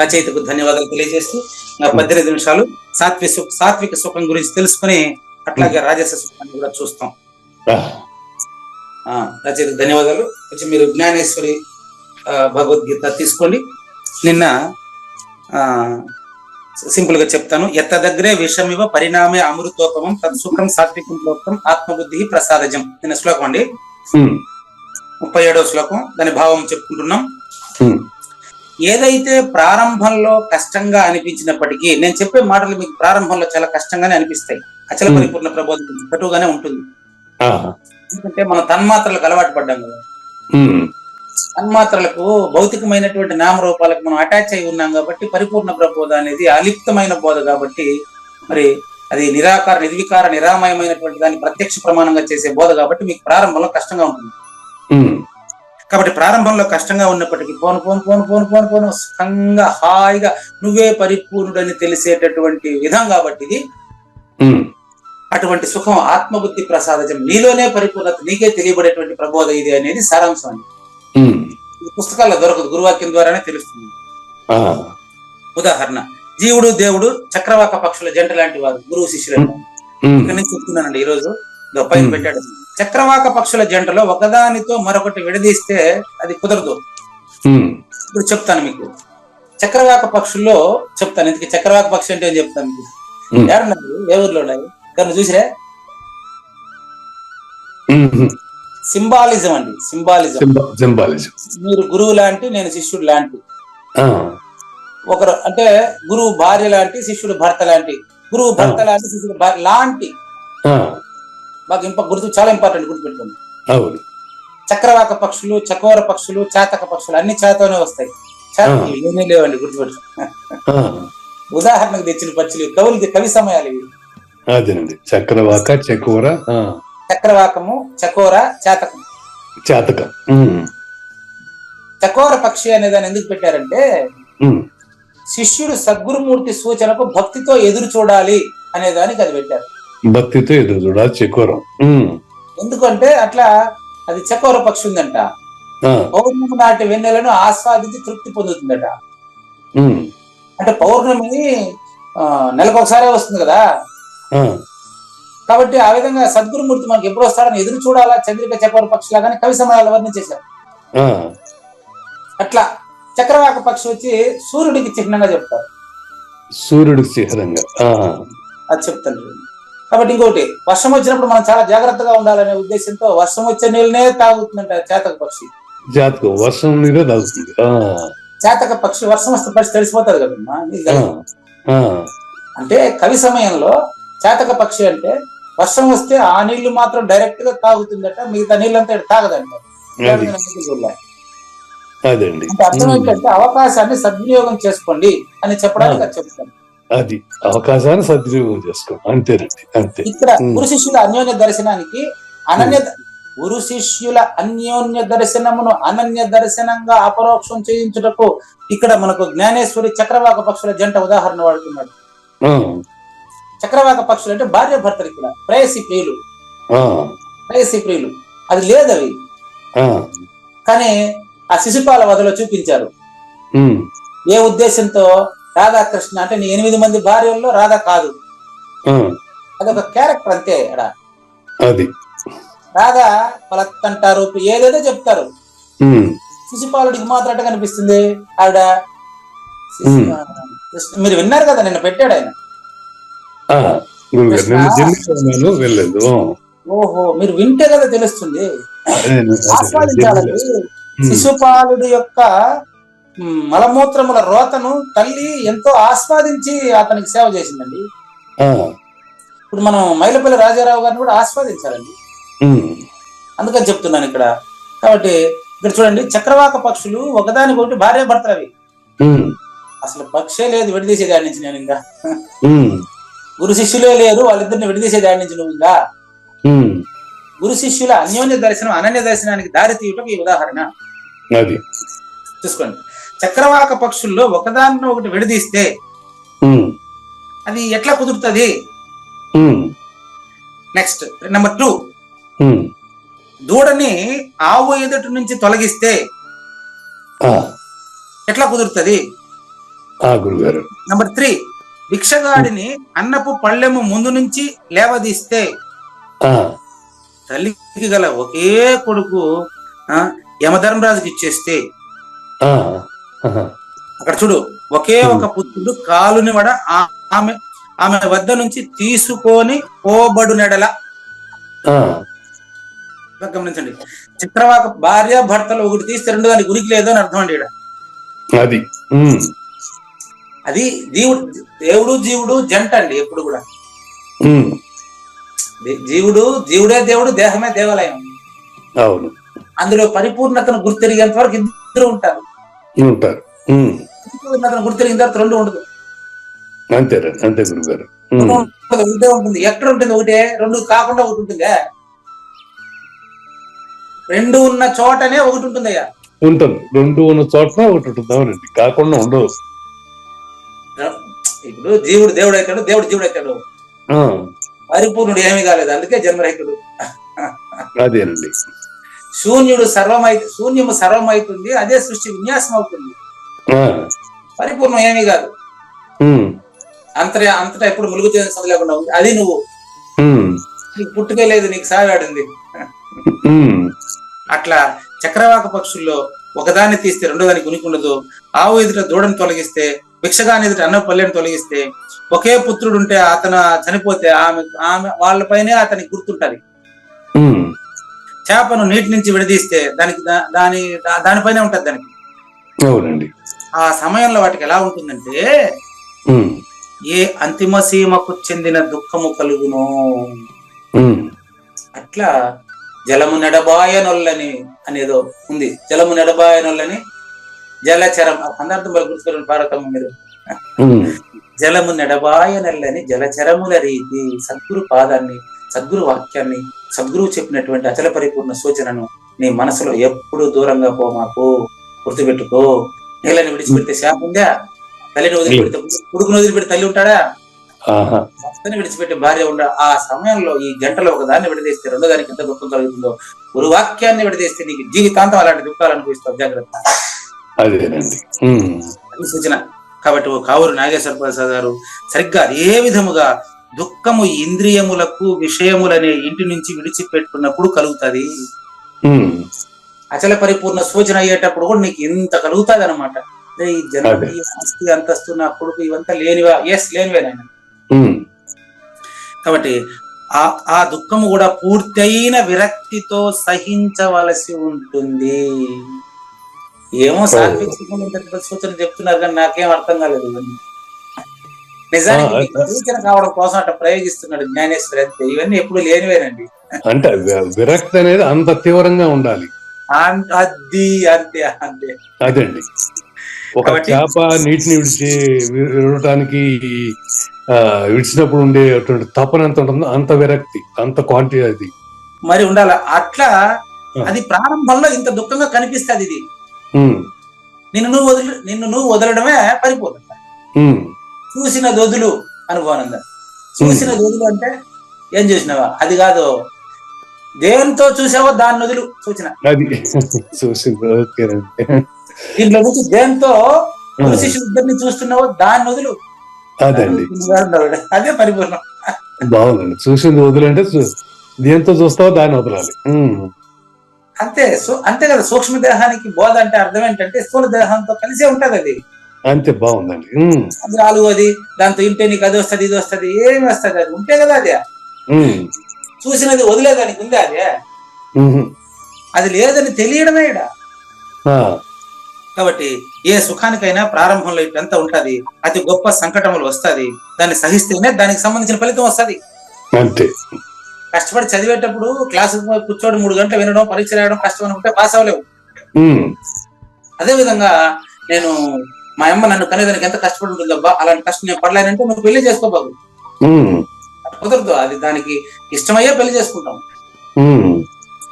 రచయితకు ధన్యవాదాలు తెలియజేస్తూ 18 నిమిషాలు సాత్విక సుఖం గురించి తెలుసుకుని అట్లాగే రాజస సుఖాన్ని కూడా చూస్తాం. రచయితకు ధన్యవాదాలు. వచ్చి మీరు జ్ఞానేశ్వరి భగవద్గీత తీసుకోండి. నిన్న సింపుల్ గా చెప్తాను. ఎత్త దగ్గరే విషమివ పరిణామే అమృతోపమం తత్సుఖం సాత్వికం ప్రోక్తం ఆత్మబుద్ధి ప్రసాదజం. నిన్న శ్లోకం అండి, 37వ శ్లోకం. దాని భావం చెప్పుకుంటున్నాం. ఏదైతే ప్రారంభంలో కష్టంగా అనిపించినప్పటికీ, నేను చెప్పే మాటలు మీకు ప్రారంభంలో చాలా కష్టంగానే అనిపిస్తాయి. అచల పరిపూర్ణ ప్రబోధం కటుగానే ఉంటుంది. ఎందుకంటే మనం తన్మాత్రలకు అలవాటు పడ్డాం కదా. తన్మాత్రలకు భౌతికమైనటువంటి నామరూపాలకు మనం అటాచ్ అయి ఉన్నాం కాబట్టి పరిపూర్ణ ప్రబోధ అనేది అలిప్తమైన బోధ కాబట్టి మరి అది నిరాకార నిర్వికార నిరామయమైనటువంటి దాన్ని ప్రత్యక్ష ప్రమాణంగా చేసే బోధ కాబట్టి మీకు ప్రారంభంలో కష్టంగా ఉంటుంది. కాబట్టి ప్రారంభంలో కష్టంగా ఉన్నప్పటికీ పోను సుఖంగా హాయిగా నువ్వే పరిపూర్ణుడని తెలిసేటటువంటి విధం కాబట్టి ఇది అటువంటి సుఖం ఆత్మబుద్ధి ప్రసాదం నీలోనే పరిపూర్ణత నీకే తెలియబడేటువంటి ప్రబోధ ఇది అనేది సారాంశం అండి. ఈ పుస్తకాల్లో దొరకదు, గురువాక్యం ద్వారానే తెలుస్తుంది. ఉదాహరణ, జీవుడు దేవుడు చక్రవాక పక్షుల జంట లాంటి వారు గురువు శిష్యులు. ఇక్కడ నుంచి చెప్తున్నానండి ఈరోజు పైన పెట్టాడు. చక్రవాక పక్షుల జంటలో ఒకదానితో మరొకటి విడదీస్తే అది కుదరదు. ఇప్పుడు చెప్తాను మీకు. చక్రవాక పక్షుల్లో చెప్తాను, ఇందుకు చక్రవాక పక్షి అంటే ఏం చెప్తాను మీకు. ఏడున్నారు, ఏ ఊర్లో ఉన్నాయి కానీ చూసిరే. సింబాలిజం అండి, సింబాలిజం. మీరు గురువు లాంటి, నేను శిష్యుడు లాంటి. ఒకరు అంటే గురువు భార్య లాంటి, శిష్యుడు భర్త లాంటి. గురువు భర్త లాంటి, శిష్యుడు భార్య లాంటి. బాగా గుర్తు, చాలా ఇంపార్టెంట్, గుర్తుపెట్టుకోండి. చక్రవాక పక్షులు, చకోర పక్షులు, చాతక పక్షులు అన్ని చేతనే వస్తాయి. ఏమీ లేవండి, గుర్తుపెట్టు. ఉదాహరణకు తెచ్చిన పక్షులు కవి సమయాలు ఇవి. చక్రవాక, చకోర, చక్రవాకము, చకోర, చాతకం. చకోర పక్షి అనే దాన్ని ఎందుకు పెట్టారంటే శిష్యుడు సద్గురుమూర్తి సూచనకు భక్తితో ఎదురు చూడాలి అనే దానికి అది పెట్టారు. భక్తితో ఎదురు చూడాలి చకోరం. ఎందుకంటే అట్లా అది చకోర పక్షి ఉందంట. పౌర్ణమి నాటి వెన్నెలను ఆస్వాదించి తృప్తి పొందుతుందట. అంటే పౌర్ణమి నెలకు ఒకసారే వస్తుంది కదా, కాబట్టి ఆ విధంగా సద్గురుమూర్తి మనకి ఎప్పుడు వస్తాడని ఎదురు చూడాలా చంద్రిక చకోర పక్షి లాగానే కవి సమయాలు వర్ణించేశారు. అట్లా చక్రవాక పక్షి వచ్చి సూర్యుడికి చిహ్నంగా చెప్తారు. సూర్యుడికి చిహ్నంగా అది చెప్తాను. కాబట్టి ఇంకోటి, వర్షం వచ్చినప్పుడు మనం చాలా జాగ్రత్తగా ఉండాలనే ఉద్దేశంతో వర్షం వచ్చే నీళ్ళనే తాగుతుందంట చాతక పక్షి. వర్షం నీరే తాగుతుంది చాతక పక్షి. వర్షం వస్తే పక్షి తెలిసిపోతారు కదమ్మా. అంటే కవి సమయంలో చాతక పక్షి అంటే వర్షం వస్తే ఆ నీళ్లు మాత్రం డైరెక్ట్ గా తాగుతుందట, మిగతా నీళ్ళంతా తాగదంట. అర్థం ఏంటంటే అవకాశాన్ని సద్వినియోగం చేసుకోండి అని చెప్పడానికి అది చెప్తాను. అది అవకాశాన్ని సద్వినియోగం చేసుకోండి, అంతేనండి, అంతే. ఇక్కడ గురు శిష్యుల అన్యోన్య దర్శనానికి గురు శిష్యుల అన్యోన్య దర్శనమును అనన్య దర్శనంగా అపరోక్షం చేయించుటకు ఇక్కడ మనకు జ్ఞానేశ్వరి చక్రవాక పక్షుల జంట ఉదాహరణ వాడుతున్నాడు. చక్రవాక పక్షులు అంటే భార్య భర్తలు, ఇక్కడ ప్రేయసి ప్రియులు. అది లేదు అవి, కానీ ఆ శిశుపాల వదలో చూపించారు. ఏ ఉద్దేశంతో? రాధాకృష్ణ అంటే నీ 8 మంది భార్యల్లో రాధా కాదు, అదొక క్యారెక్టర్ అంతే. అది రాధా పలత్తంటారు, ఏదేదో చెప్తారు. శిశుపాలుడికి మాత్రం అట్ట కనిపిస్తుంది ఆవిడ. మీరు విన్నారు కదా, నిన్న పెట్టాడు ఆయన. ఓహో, మీరు వింటే కదా తెలుస్తుంది, ఆస్వాదించాలండి. శిశుపాలుడి యొక్క మలమూత్రముల రోతను తల్లి ఎంతో ఆస్వాదించి అతనికి సేవ చేసిందండి. ఇప్పుడు మనం మైలపల్లి రాజారావు గారిని కూడా ఆస్వాదించాలండి, అందుకని చెప్తున్నాను ఇక్కడ. కాబట్టి ఇక్కడ చూడండి, చక్రవాక పక్షులు ఒకదానికొకటి భార్య భర్తలు అవి. అసలు పక్షే లేదు విడదీసే దాడి నుంచి. నేను ఇంకా గురు శిష్యులే లేరు, వాళ్ళిద్దరిని విడదీసే దాడి నుంచి నువ్వు ఇంకా. గురు శిష్యుల అన్యోన్య దర్శనం అనన్య దర్శనానికి దారి తీయటం ఈ ఉదాహరణ. చూసుకోండి, చక్రవాక పక్షుల్లో ఒకదాన్ని ఒకటి విడదీస్తే అది ఎట్లా కుదురుతుంది? నెక్స్ట్ నెంబర్ 2, దూడని ఆవు ఎదుటి నుంచి తొలగిస్తే ఎట్లా కుదురుతుంది? నెంబర్ 3, భిక్షగాడిని అన్నపు పళ్ళెము ముందు నుంచి లేవదీస్తే తల్లికి గల ఒకే కొడుకు యమధర్మరాజుకి ఇచ్చేస్తే, అక్కడ చూడు, ఒకే ఒక పుత్రుడు కాలుని వడ ఆమె వద్ద నుంచి తీసుకొని పోబడునెడల. గమనించండి, చక్రవాక భార్య భర్తలు ఒకటి తీస్తే రెండు దానికి ఉనికి లేదు అని అర్థం అండి. అది దేవుడు జీవుడు జంట అండి ఎప్పుడు కూడా. జీవుడే దేవుడు, దేహమే దేవాలయం. అవును, అందులో పరిపూర్ణతను గుర్తెరిగేంత వరకు ఇద్దరు ఉంటారు. గుర్తెరిగిన తర్వాత రెండు ఉండదు. అంతే గురుగారు. ఒకటే ఉంటుంది. ఎక్కడ ఉంటుంది ఒకటే? రెండు కాకుండా ఒకటి ఉంటుందా? రెండు ఉన్న చోటనే ఒకటి ఉంటుందయ్యా. ఉంటుంది. రెండు ఉన్న చోట ఒకటి ఉంటుంది. అవునండి, కాకుండా ఉండవు. ఇప్పుడు జీవుడు దేవుడు అవుతాడు, దేవుడు జీవుడు అవుతాడు. పరిపూర్ణుడు ఏమీ కాలేదు, అందుకే జన్మరహితుడు. అదేనండి. శూన్యము సర్వమైతుంది, అదే సృష్టి విన్యాసం అవుతుంది. పరిపూర్ణం ఏమీ కాదు. అంతటా ఎప్పుడు ములుగు లేకుండా ఉంది. అది నువ్వు. నీకు పుట్టుకే లేదు, నీకు సాగాడింది. అట్లా చక్రవాక పక్షుల్లో ఒకదాన్ని తీస్తే రెండో దానికి ఉనికి ఉండదు. ఆవు ఎదుట దూడను తొలగిస్తే, భిక్షగాని ఎదుట అన్న పల్లెని తొలగిస్తే, ఒకే పుత్రుడు ఉంటే అతను చనిపోతే ఆమె వాళ్ళపైనే అతనికి గుర్తుంటది. చేపను నీటి నుంచి విడదీస్తే దానిపైనే ఉంటది దానికి. ఆ సమయంలో వాటికి ఎలా ఉంటుందంటే, ఏ అంతిమ సీమకు చెందిన దుఃఖము కలుగును. అట్లా జలము నెడబాయనొల్లని అనేదో ఉంది. జలము నెడబాయనొల్లని జలచరం. పదార్థం గుర్తుకోండి భారతమ్మ మీరు. జలము నెడబాయనల్లని జలచరముల రీతి. సద్గురు పాదాన్ని, సద్గురు వాక్యాన్ని, సద్గురువు చెప్పినటువంటి అచల పరిపూర్ణ సూచనను నీ మనసులో ఎప్పుడు దూరంగా మాకు గుర్తుపెట్టుకో. నీళ్ళని విడిచిపెడితే శాపం ఉందా? తల్లిని వదిలిపెడితే కొడుకుని వదిలిపెడితే తల్లి ఉంటాడా? భర్తని విడిచిపెట్టే భార్య ఉండ. ఆ సమయంలో ఈ గంటలో ఒక దాన్ని విడదీస్తే రెండో దానికి ఎంత దుఃఖం కలుగుతుందో, గురు వాక్యాన్ని విడదీస్తే నీకు జీవితాంతం అలాంటి దుఃఖాలు అనుభవిస్తావు. జాగ్రత్త. అది సూచన. కాబట్టి కావూరు నాగేశ్వర ప్రసాద్ గారు సరిగ్గా ఏ విధముగా దుఃఖము ఇంద్రియములకు విషయములనే ఇంటి నుంచి విడిచిపెట్టుకున్నప్పుడు కలుగుతుంది. అచల పరిపూర్ణ సూచన అయ్యేటప్పుడు కూడా నీకు ఇంత కలుగుతుంది అనమాట. ఈ జనం, ఈ ఆస్తి అంతస్తు, నా కొడుకు, ఇవంతా లేనివా? లేనివేనాయన. కాబట్టి ఆ దుఃఖము కూడా పూర్తయిన విరక్తితో సహించవలసి ఉంటుంది. ఏమో సాత్విక సూచన చెప్తున్నారు కానీ నాకేం అర్థం కాలేదు ఇవన్నీ. నిజానికి సూచన కావడం కోసం అట్లా ప్రయోగిస్తున్నాడు జ్ఞానేశ్వరి. అంతే, ఇవన్నీ ఎప్పుడు లేనివేనండి. అంటే విరక్తి అనేది అంత తీవ్రంగా ఉండాలి. అది అంతే అంతే అదండి. ఒక చేప నీటిని విడటానికి విడిచినప్పుడు ఉండేటువంటి తపన ఎంత ఉంటుందో అంత విరక్తి, అంత క్వాంటిటీ అది మరి ఉండాలి. అట్లా అది ప్రారంభంలో ఇంత దుఃఖంగా కనిపిస్తుంది. ఇది నిన్ను నువ్వు వదలడమే పరిపూర్ణత. చూసిన దొదులు అనుభవానంద. చూసిన దొదులు అంటే ఏం చూసినావా? అది కాదు, దేంతో చూసావో దాన్ని వదులు సూచన. దీంట్లో నుంచి దేంతో ఇద్దరిని చూస్తున్నావో దాన్ని వదులు. అదే పరిపూర్ణం. బాగుందండి. చూసింది వదులంటే దేంతో చూస్తావో దాన్ని వదలాలి. అంతే అంతే కదా. సూక్ష్మ దేహానికి బోధ అంటే అర్థం ఏంటంటే స్థూల దేహంతో కలిసే ఉంటది అది. అంతే, బాగుందండి. అది రాలు, అది దాంతో ఇంటే నీకు అది వస్తుంది, ఇది వస్తుంది, ఏమి వస్తుంది, అది ఉంటే కదా అదే. చూసినది వదిలేదానికి ఉందే అదే. అది లేదని తెలియడమే ఇడ. కాబట్టి ఏ సుఖానికైనా ప్రారంభంలో ఇటంతా ఉంటది. అతి గొప్ప సంకటములు వస్తుంది, దాన్ని సహిస్తేనే దానికి సంబంధించిన ఫలితం వస్తుంది. అంతే. కష్టపడి చదివేటప్పుడు క్లాసు కూర్చోవడం 3 గంటలు వినడం, పరీక్ష రాయడం కష్టం అనుకుంటే పాస్ అవ్వలేవు. అదే విధంగా మా అమ్మ నన్ను కనేదానికి ఎంత కష్టపడి ఉంటుందబ్బా, అలాంటి కష్టం నేను పడలేనంటే నువ్వు పెళ్లి చేసుకోబాబు. కుదరదు. అది దానికి ఇష్టమయ్యే పెళ్లి చేసుకుంటాం.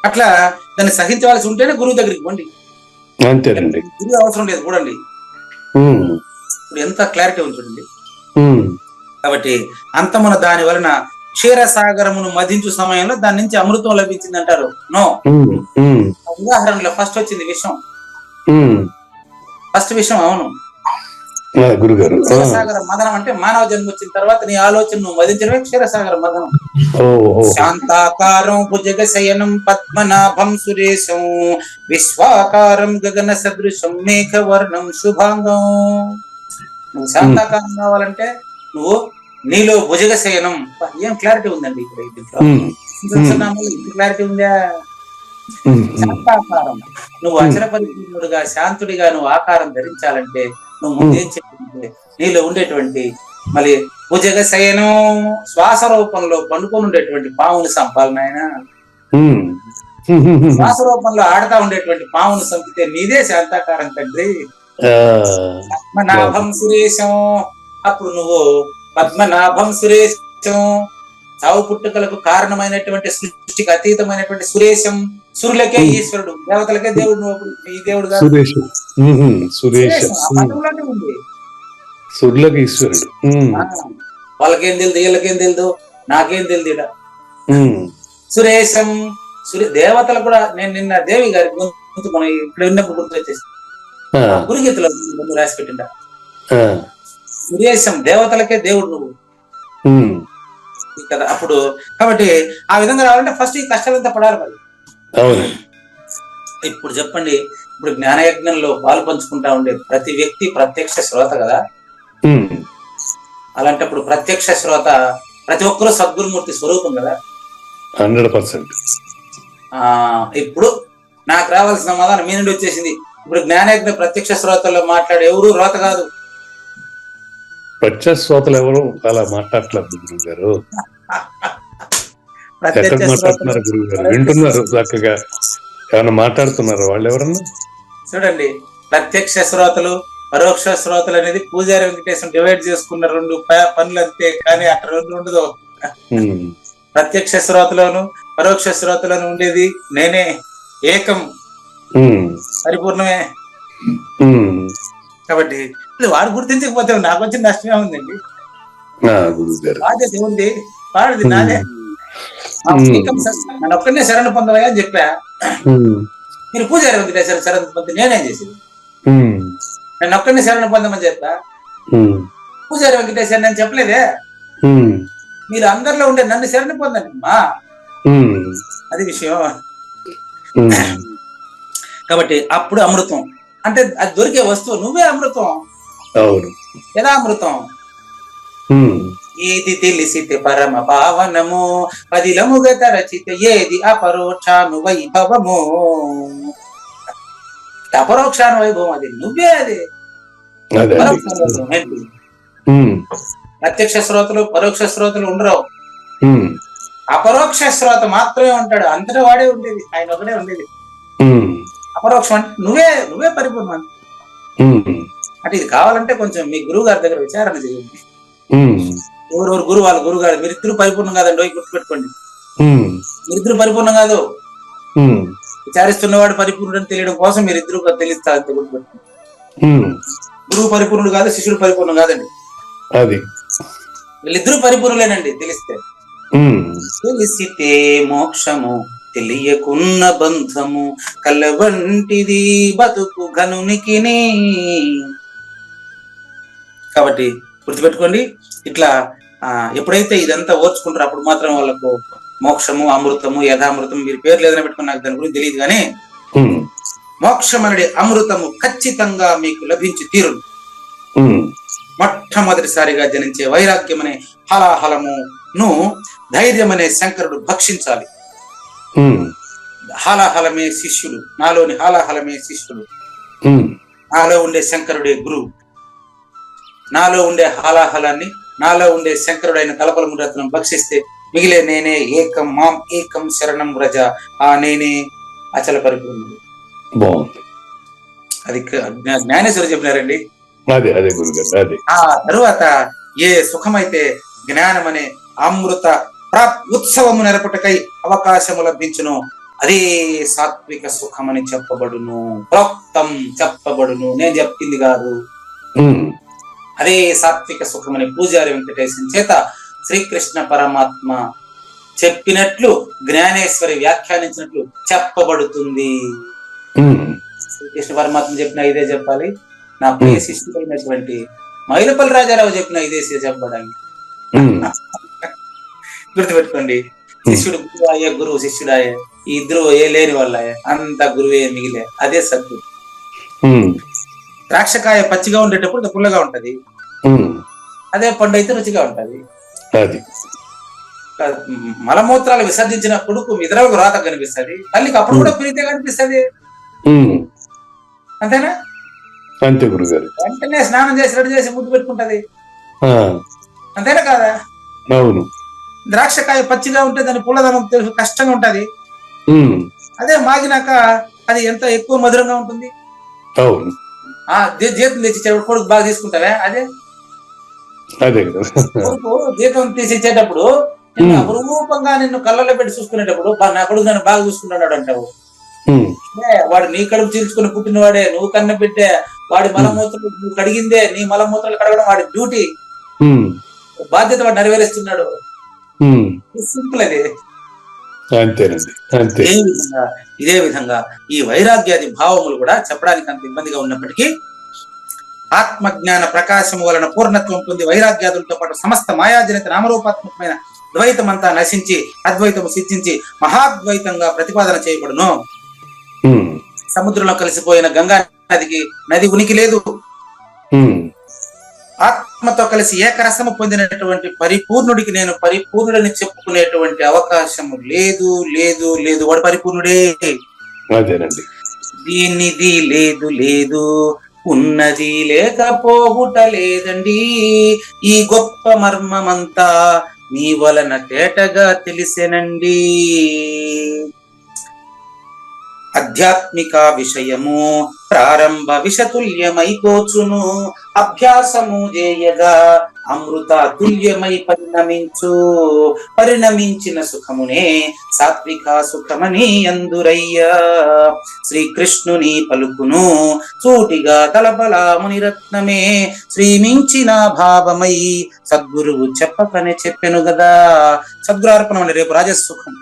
అట్లా దాన్ని సహించవలసి ఉంటేనే గురువు దగ్గరికి పోండి. అంతేనండి. గురువు అవసరం లేదు. చూడండి ఇప్పుడు ఎంత క్లారిటీ ఉంది చూడండి. కాబట్టి అంతమున దాని వలన క్షీరసాగరమును మధించు సమయంలో దాని నుంచి అమృతం లభించింది అంటారు. నో, ఉదాహరణలో ఫస్ట్ వచ్చింది విషం. ఫస్ట్ విషయం. అవును గురుగారు. క్షీరసాగర మదనం అంటే మానవ జన్మ వచ్చిన తర్వాత నీ ఆలోచన నువ్వు మదించడమే క్షీరసాగర మదనం. శాంతాకారం భుజగశయనం పద్మనాభం సురేశం విశ్వాకారం గగన సదృశం మేఘవర్ణం శుభాంగం. నువ్వు శాంతాకారం కావాలంటే నువ్వు నీలో భుజగశయనం. ఏం క్లారిటీ ఉందండి ఇక్కడ. ఇంత క్లారిటీ ఉందా? శాంతాకారం. నువ్వు అచల పరిపూర్ణుడిగా, శాంతుడిగా నువ్వు ఆకారం ధరించాలంటే నువ్వు ముందేం చెప్తుంటే నీలో ఉండేటువంటి మళ్ళీ భుజగ శయనం, శ్వాస రూపంలో పండుకొని ఉండేటువంటి పావుని సంపాలన. ఆయన శ్వాస రూపంలో ఆడతా ఉండేటువంటి పావును చంపితే నీదే శాంతాకారం తండ్రి. పద్మనాభం సురేశం. అప్పుడు నువ్వు పద్మనాభం సురేశం, చావు పుట్టుకలకు కారణమైనటువంటి సృష్టికి అతీతమైనటువంటి సురేశం, సురులకే ఈశ్వరుడు, దేవతలకే దేవుడు. ఈ దేవుడు కాదు, సురేశం ఆ పదంలోనే ఉంది. సురులకు ఈశ్వరుడు. వాళ్ళకేం తెలియదు, వీళ్ళకేం తెలియదు, నాకేం తెలియదు. సురేశం దేవతలు కూడా. నేను నిన్న దేవి గారి గొంతు మనం ఇక్కడ ఉన్నప్పుడు గుర్తు వచ్చేసి గురుగీతలో రాసి పెట్టిండ. సురేశం దేవతలకే దేవుడు నువ్వు కదా. అప్పుడు కాబట్టి ఆ విధంగా రావాలంటే ఫస్ట్ ఈ కష్టాలంతా పడాలి మరి. ఇప్పుడు చెప్పండి, ఇప్పుడు జ్ఞానయజ్ఞంలో పాలు పంచుకుంటా ఉండే ప్రతి వ్యక్తి ప్రత్యక్ష శ్రోత కదా. అలాంటప్పుడు ప్రత్యక్ష శ్రోత ప్రతి ఒక్కరూ సద్గురుమూర్తి స్వరూపం కదా. 100%. ఇప్పుడు నాకు రావాల్సిన సమాధానం మీ నుండి వచ్చేసింది. ఇప్పుడు జ్ఞానయజ్ఞ ప్రత్యక్ష శ్రోతల్లో మాట్లాడే ఎవరు రోత కాదు. ప్రత్యక్ష శ్రోతలు ఎవరు అలా మాట్లాడట్లేదు గురువు గారు. ఎక్కడ మాట్లాడుతున్నారు గురువు గారు? వింటున్నారు చక్కగా, ఏమన్నా మాట్లాడుతున్నారు వాళ్ళు ఎవరన్నా? చూడండి, ప్రత్యక్ష శ్రోతలు పరోక్ష శ్రోతలు అనేది పూజారి వెంకటేశ్వర డివైడ్ చేసుకున్న 2 పనులు అంతే, కానీ అక్కడ 2 ఉండదు. ప్రత్యక్ష శ్రోతలోను పరోక్ష శ్రోతలోను ఉండేది నేనే, ఏకం, పరిపూర్ణమే. కాబట్టి వాడు గుర్తించకపోతే నాకు వచ్చిన నష్టమే ఉందండి. బాధ్యత ఉంది, వాడిది నాదే. నన్ను ఒక్కనే శరణ పొందవా అని చెప్పా. మీరు పూజారి వెంకటేశ్వర శరణ పొంది నేనేం చేసేది? నన్ను ఒక్కడిని శరణ పొందమని చెప్పా. పూజారి వెంకటేశ్వర నేను చెప్పలేదే. మీరు అందరిలో ఉండే నన్ను శరణ పొందండి మా, అది విషయం. కాబట్టి అప్పుడు అమృతం అంటే అది దొరికే వస్తువు, నువ్వే అమృతం. ఎలా అమృతం? ఏది తెలిసితే పరమ పావనము, పదిలముగా తరచితే ఏది అపరోక్షాను వైభవము. అపరోక్షాను వైభవం అది నువ్వే. అది ప్రత్యక్ష శ్రోతలు పరోక్ష శ్రోతలు ఉండరు. అపరోక్ష శ్రోత మాత్రమే ఉంటాడు, అంతటా వాడే ఉండేది, ఆయన ఒకడే ఉండేది. అపరోక్షం అంటే నువ్వే పరిపూర్ణం. అంటే ఇది కావాలంటే కొంచెం మీ గురువు గారి దగ్గర విచారణ చేయండి. ఎవరెవరు గురువు, వాళ్ళ గురువు గారు. మీరిద్దరు పరిపూర్ణం కాదండి, గుర్తుపెట్టుకోండి. మీరిద్దరు పరిపూర్ణం కాదు. విచారిస్తున్నవాడు పరిపూర్ణుడు అని తెలియడం కోసం మీరిద్దరు తెలుస్తారు, గుర్తుపెట్టుకోండి. గురువు పరిపూర్ణుడు కాదు, శిష్యుడు పరిపూర్ణం కాదండి. వీళ్ళిద్దరూ పరిపూర్ణులేనండి తెలిస్తే. తెలిసితే మోక్షము, తెలియకున్న బంధము, కలవంటిది బతుకు ఘనునికిని. కాబట్టి గుర్తుపెట్టుకోండి, ఇట్లా ఎప్పుడైతే ఇదంతా ఓర్చుకుంటారో అప్పుడు మాత్రం వాళ్ళకు మోక్షము, అమృతము, యథామృతము, మీరు పేర్లు ఏదైనా పెట్టుకుని నాకు దాని గురించి తెలియదు కానీ మోక్షం అనే అమృతము ఖచ్చితంగా మీకు లభించి తీరును. మొట్టమొదటిసారిగా జనించే వైరాగ్యం అనే హలాహలమును ధైర్యం అనే శంకరుడు భక్షించాలి. హాలాహలమే శిష్యుడు, నాలోని హాలాహలమే శిష్యుడు. నాలో ఉండే శంకరుడే గురువు. నాలో ఉండే హాలాహలాన్ని, నాలో ఉండే శంకరుడైన కలపలమురత్నం భక్షిస్తే మిగిలే నేనే ఏకం, మాం ఏకం శరణం వ్రజ. ఆ నేనే అచల పరిపూర్ణుడు. అది జ్ఞానేశ్వరుడు చెప్పినారండి. ఆ తరువాత ఏ సుఖమైతే జ్ఞానం అనే అమృత ఉత్సవము నెరపుటకై అవకాశము లభించును, అదే సాత్విక సుఖమని చెప్పబడును. ప్రోక్తం చెప్పబడును, నేను చెప్పింది కాదు. అదే సాత్విక సుఖమని పూజారి వెంకటేశ్వర చేత శ్రీకృష్ణ పరమాత్మ చెప్పినట్లు, జ్ఞానేశ్వరి వ్యాఖ్యానించినట్లు చెప్పబడుతుంది. శ్రీకృష్ణ పరమాత్మ చెప్పిన ఇదే చెప్పాలి. నా ప్రియ శిష్యుడైనటువంటి మైలపల్లి రాజారావు చెప్పిన ఇదే చెప్పడానికి గుర్తుపెట్టుకోండి. శిష్యుడు గురువు అయ్యే, గురువు శిష్యుడాయే, ఈ ఇద్దరు ఏ లేని వాళ్ళే, అంత గురువే మిగిలే. అదే సత్యం. ద్రాక్షకాయ పచ్చిగా ఉండేటప్పుడు పుల్లగా ఉంటది, అదే పండు అయితే రుచిగా ఉంటది. మలమూత్రాలు విసర్జించిన కొడుకు విధవకు రాత కనిపిస్తుంది, తల్లికి అప్పుడు కూడా ప్రీతిగా కనిపిస్తుంది. అంతేనా? అంతే గురుగారు. వెంటనే స్నానం చేసి రెడీ చేసి ముద్దు పెట్టుకుంటది, అంతేనా కాదా? అవును. ద్రాక్షకాయ పచ్చిగా ఉంటే దాని పుల్లదనం తెలుసు, కష్టంగా ఉంటది. అదే మాగినాక అది ఎంత ఎక్కువ మధురంగా ఉంటుంది. అవును. జీతం తెచ్చి కొడుకు బాగా తీసుకుంటావే, అదే అదే కదా. కొడుకు దీపం తీసి ఇచ్చేటప్పుడు నిన్ను అపురూపంగా నిన్ను కళ్ళలో పెట్టి చూసుకునేటప్పుడు నా కొడుకు నన్ను బాగా చూసుకున్నాడు అంటావు. వాడు నీ కడుపు చీల్చుకుని పుట్టినవాడే, నువ్వు కన్న బిడ్డే, వాడి మలమూత్రాలు నువ్వు కడిగిందే, నీ మలమూత్రాలు కడగడం వాడి డ్యూటీ, బాధ్యత వాడు నెరవేరుస్తున్నాడు. సింపుల్ అది. అంతేనండి, అంతే. ఇదే విధంగా ఈ వైరాగ్యాది భావములు కూడా చెప్పడానికి అంత ఇబ్బందిగా ఉన్నప్పటికీ ఆత్మజ్ఞాన ప్రకాశం వలన పూర్ణత్వం పొంది వైరాగ్యాదులతో పాటు సమస్త మాయాజనిత నామరూపాత్మకమైన ద్వైతమంతా నశించి అద్వైతము సిద్ధించి మహాద్వైతంగా ప్రతిపాదన చేయబడును. సముద్రంలో కలిసిపోయిన గంగా నదికి నది ఉనికి లేదు. ఆత్మతో కలిసి ఏకరసము పొందినటువంటి పరిపూర్ణుడికి నేను పరిపూర్ణుడని చెప్పుకునేటువంటి అవకాశము లేదు లేదు లేదు. వాడు పరిపూర్ణుడే. దీనిది లేదు లేదు, ఉన్నది లేకపోవుట లేదండి. ఈ గొప్ప మర్మమంతా మీ వలన తేటగా తెలిసెనండి. ఆధ్యాత్మిక విషయము ప్రారంభ విషతుల్యమైపోచును, అభ్యాసము చేయగా అమృత తుల్యమై పరిణమించిన సుఖమునే సాత్విక సుఖమని అందురయ్యా. శ్రీకృష్ణుని పలుకును సూటిగా తలపల మునిరత్నమే శ్రీమించిన భావమై సద్గురువు చెప్పకనే చెప్పెను గదా. సద్గురార్పణం అండి. రేపు రాజసుఖం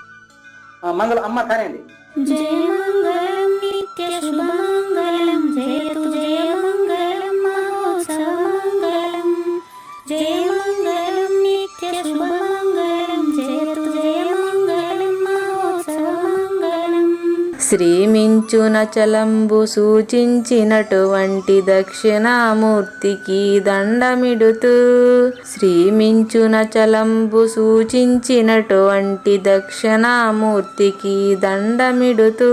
మంగళం అమ్మ కానండి. జయ మంగళం నిత్య శుభమంగళం, జయతు జయ మంగళం మహోత్సవ మంగళం. జయ మంగళం నిత్య శుభమంగళం, జయతు జయ మంగళం మహోత్సవ మంగళం. శ్రీమించున చలంబు సూచించినటువంటి దక్షిణామూర్తికి దండమిడుతూ, శ్రీమించున చలంబు సూచించినటువంటి దక్షిణామూర్తికి దండమిడుతూ,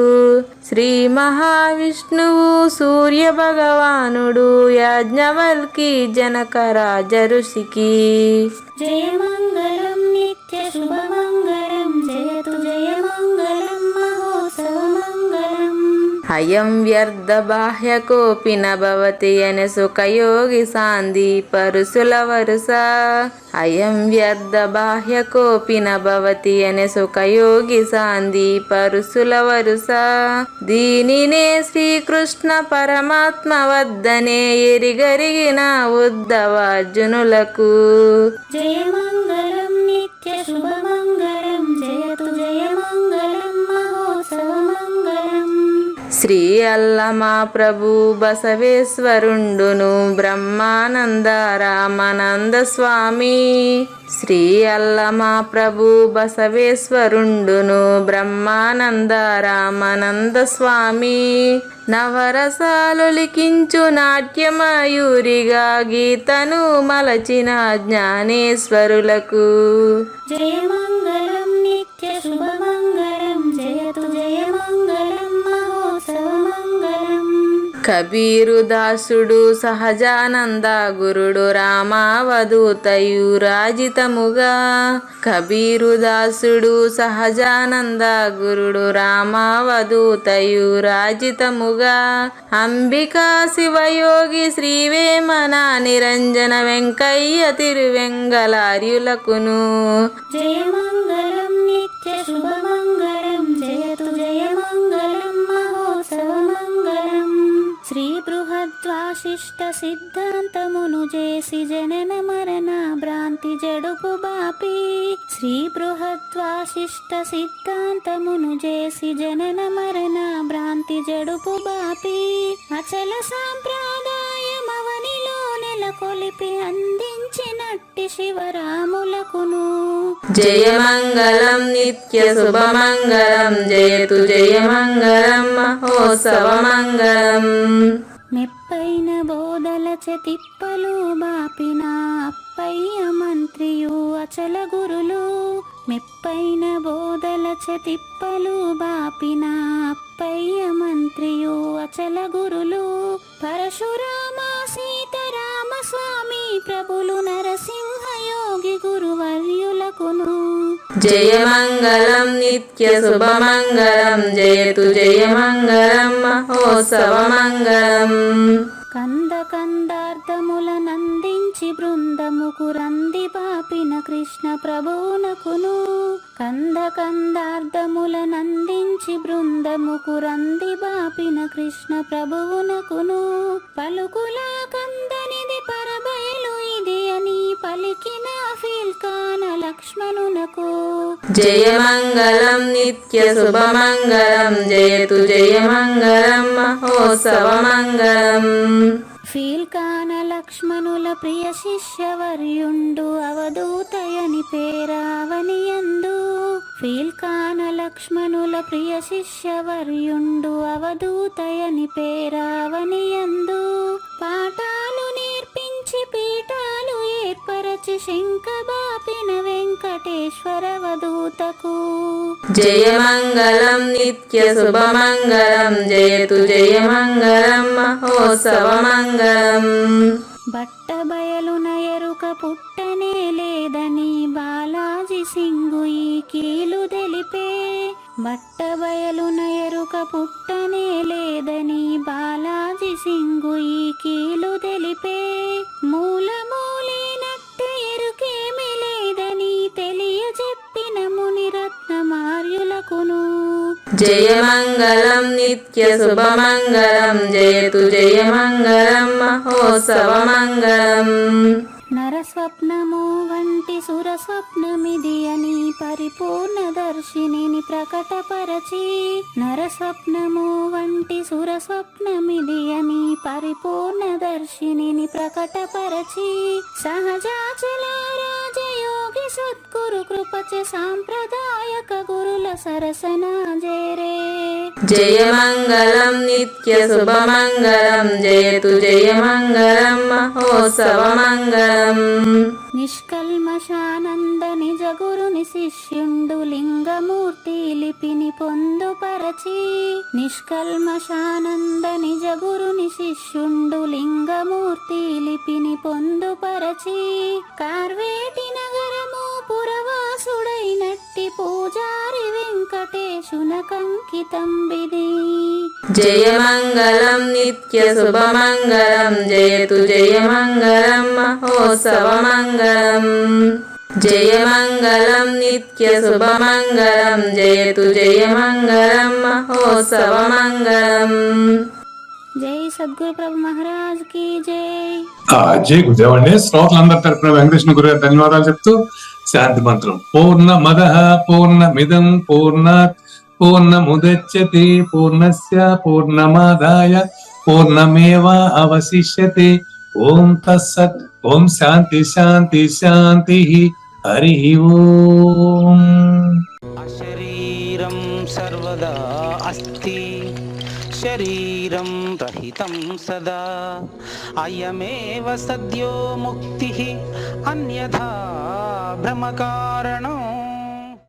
శ్రీ మహావిష్ణువు సూర్య భగవానుడు యాజ్ఞవల్కి జనక రాజ ఋషికి జయ మంగళం నిత్య శుభమంగళం, జయతు జయ మంగళం మహోత్సవ మంగళం. అయం వ్యర్థ బాహ్య కోపి నభవతి అనే సుఖయోగి సాంది పరుసుల వరుస. అయం వ్యర్థ బాహ్య కోపి నభవతి అనే సుఖయోగి సాంది పరుసుల వరుస. దీనినే శ్రీకృష్ణ పరమాత్మ వద్దనే ఎరిగరిగిన ఉద్ధవార్జునులకు జయ మంగళం నిత్య శుభమంగళం, జయతు జయ మంగళం మహోత్సవ మంగళం. శ్రీ అల్లమా ప్రభు బసవేశ్వరుండును బ్రహ్మానంద రామానంద స్వామి. శ్రీ అల్లమా ప్రభు బసవేశ్వరుండును బ్రహ్మానంద రామానంద స్వామి. నవరసాలు లిఖించు నాట్యమయూరిగా గీతను మలచిన జ్ఞానేశ్వరులకు జయ మంగళం నిత్య శుభమంగళం, జయతు జయ మంగళం మహోత్సవ మంగళం. కబీరు దాసుడు సహజానంద గురుడు రామావధూతయు రాజితముగా. కబీరు దాసుడు సహజానంద గురుడు రామావధూతయు రాజితముగా. అంబికా శివయోగి శ్రీవేమన నిరంజన వెంకయ్య తిరువెంగళార్యులకును జయ మంగళం నిత్య శుభమంగళం, జయతు జయ మంగళం మహోత్సవ మంగళం. శ్రీ బృహద్వాశిష్ట సిద్ధాంతమును చేసి జనన మరణ భ్రాంతి జడుపు బాపి. శ్రీ బృహద్వాశిష్ట సిద్ధాంతమును చేసి జనన మరణ భ్రాంతి జడుపు బాపి. అచల సాంప్రదాయమవనిలో నెలకొలిపి అందించినట్టి శివరాములకును జయ మంగళం నిత్య శుభమంగళం, జయతు జయ మంగళం మహోత్సవ మంగళం. మెప్పైన బోధల తిప్పలు బాపిన అప్పయ్య మంత్రియు అచల గురులు. మెప్పైన బోధల తిప్పలు బాపిన అప్పయ్య మంత్రియు అచల గురులు. పరశురామ సీతారామ స్వామి ప్రభులు నరసింహ యోగి గురువర్యులకును జయ మంగళం నిత్య శుభమంగళం, జయతు జయ మంగళం మహోత్సవ మంగళం. కందార్థములనందించి నందించి బృందముకు రంది బాపిన కృష్ణ ప్రభువునకును కందార్థముల నందించి బృందముకు రంది బాపిన కృష్ణ ప్రభువునకును పలుకులా కందనిది పరబయలు ఇది అని పలికిన ఫీల్కాన లక్ష్మణునకు జయమంగళం నిత్య శుభమంగళం జయతు జయమంగళం మహోత్సవమంగళం. ఫీల్కాన లక్ష్మణుల ప్రియ శిష్యవర్యుండు అవధూతయని పేరావనియందు ఫీల్కాన లక్ష్మణుల ప్రియ శిష్యవర్యుండు అవధూతయని పేరావనియందు పాఠాలు నేర్పించి పీఠాలు ఏర్పరచి శంఖబాపిన వెంకటేశ్వర అవధూతకు జయమంగళం నిత్య శుభమంగళం జయతు జయమంగళం మహోత్సవమంగళం. బట్టబయలున ఎరుక పుట్టనే లేదని బాలాజీ సింగు ఈ కీలు తెలిపే బట్టబయలున ఎరుక పుట్టనే లేదని బాలాజీ సింగు ఈ కీలు తెలిపే మూలమూలేనట్టు ఎరుకేమి లేదని తెలియజెప్పిన మునిరత్నమార్యులకును జయమంగళం నిత్య శుభమంగళం జయతు జయమంగళం మహోత్సవమంగళం. నరస్వప్నము వంటి సురస్వప్నమిది అని పరిపూర్ణ దర్శినిని ప్రకటపరచి నరస్వప్నము వంటి సురస్వప్నమిది అని పరిపూర్ణ దర్శినిని ప్రకటపరచి సహజాచల రాజయోగి సద్గురు కృపచే సాంప్రదాయక గురుల సరసన జేరే జయమంగళం నిత్య శుభమంగళం జయతు జయమంగళం మహోత్సవమంగళం. నిష్కల్మషానంద నిజ గురుని శిష్యుండు లింగమూర్తి లిపిని పొందుపరచి నిష్కల్మషానంద నిజ గురుని శిష్యుండు లింగమూర్తి లిపిని పొందుపరచి కార్వేటి నగరము పురవాసుడైనట్టి పూజారి వెంకటేశునకంకితం విధి జయమంగళం నిత్య శుభమంగళం జయతు జయమంగళం మహోత్సవమంగళం. జయమంగళం నిత్య శుభమంగళం జయతు జయమంగళం మహోత్సవమంగళం. జై సద్గురు ప్రభు మహారాజ్ కి జై. జై గురుదేవండి. శ్రోతలందరి తరపున వెంకటేశ్వర గురు గారు ధన్యవాదాలు చెప్తూ శాంతి మంత్రం. పూర్ణమదః పూర్ణమిదం పూర్ణాత్ పూర్ణముదచ్యతే పూర్ణస్య పూర్ణమాదాయ పూర్ణమేవా అవశిష్యతే. ఓం తత్సత్. ఓం శాంతి శాంతి శాంతి. హరి ఓం. అశరీరం సర్వదా అస్తి శరీరం రహితం సదా అయమేవ సద్యో ముక్తి అన్యథా భ్రమకారణం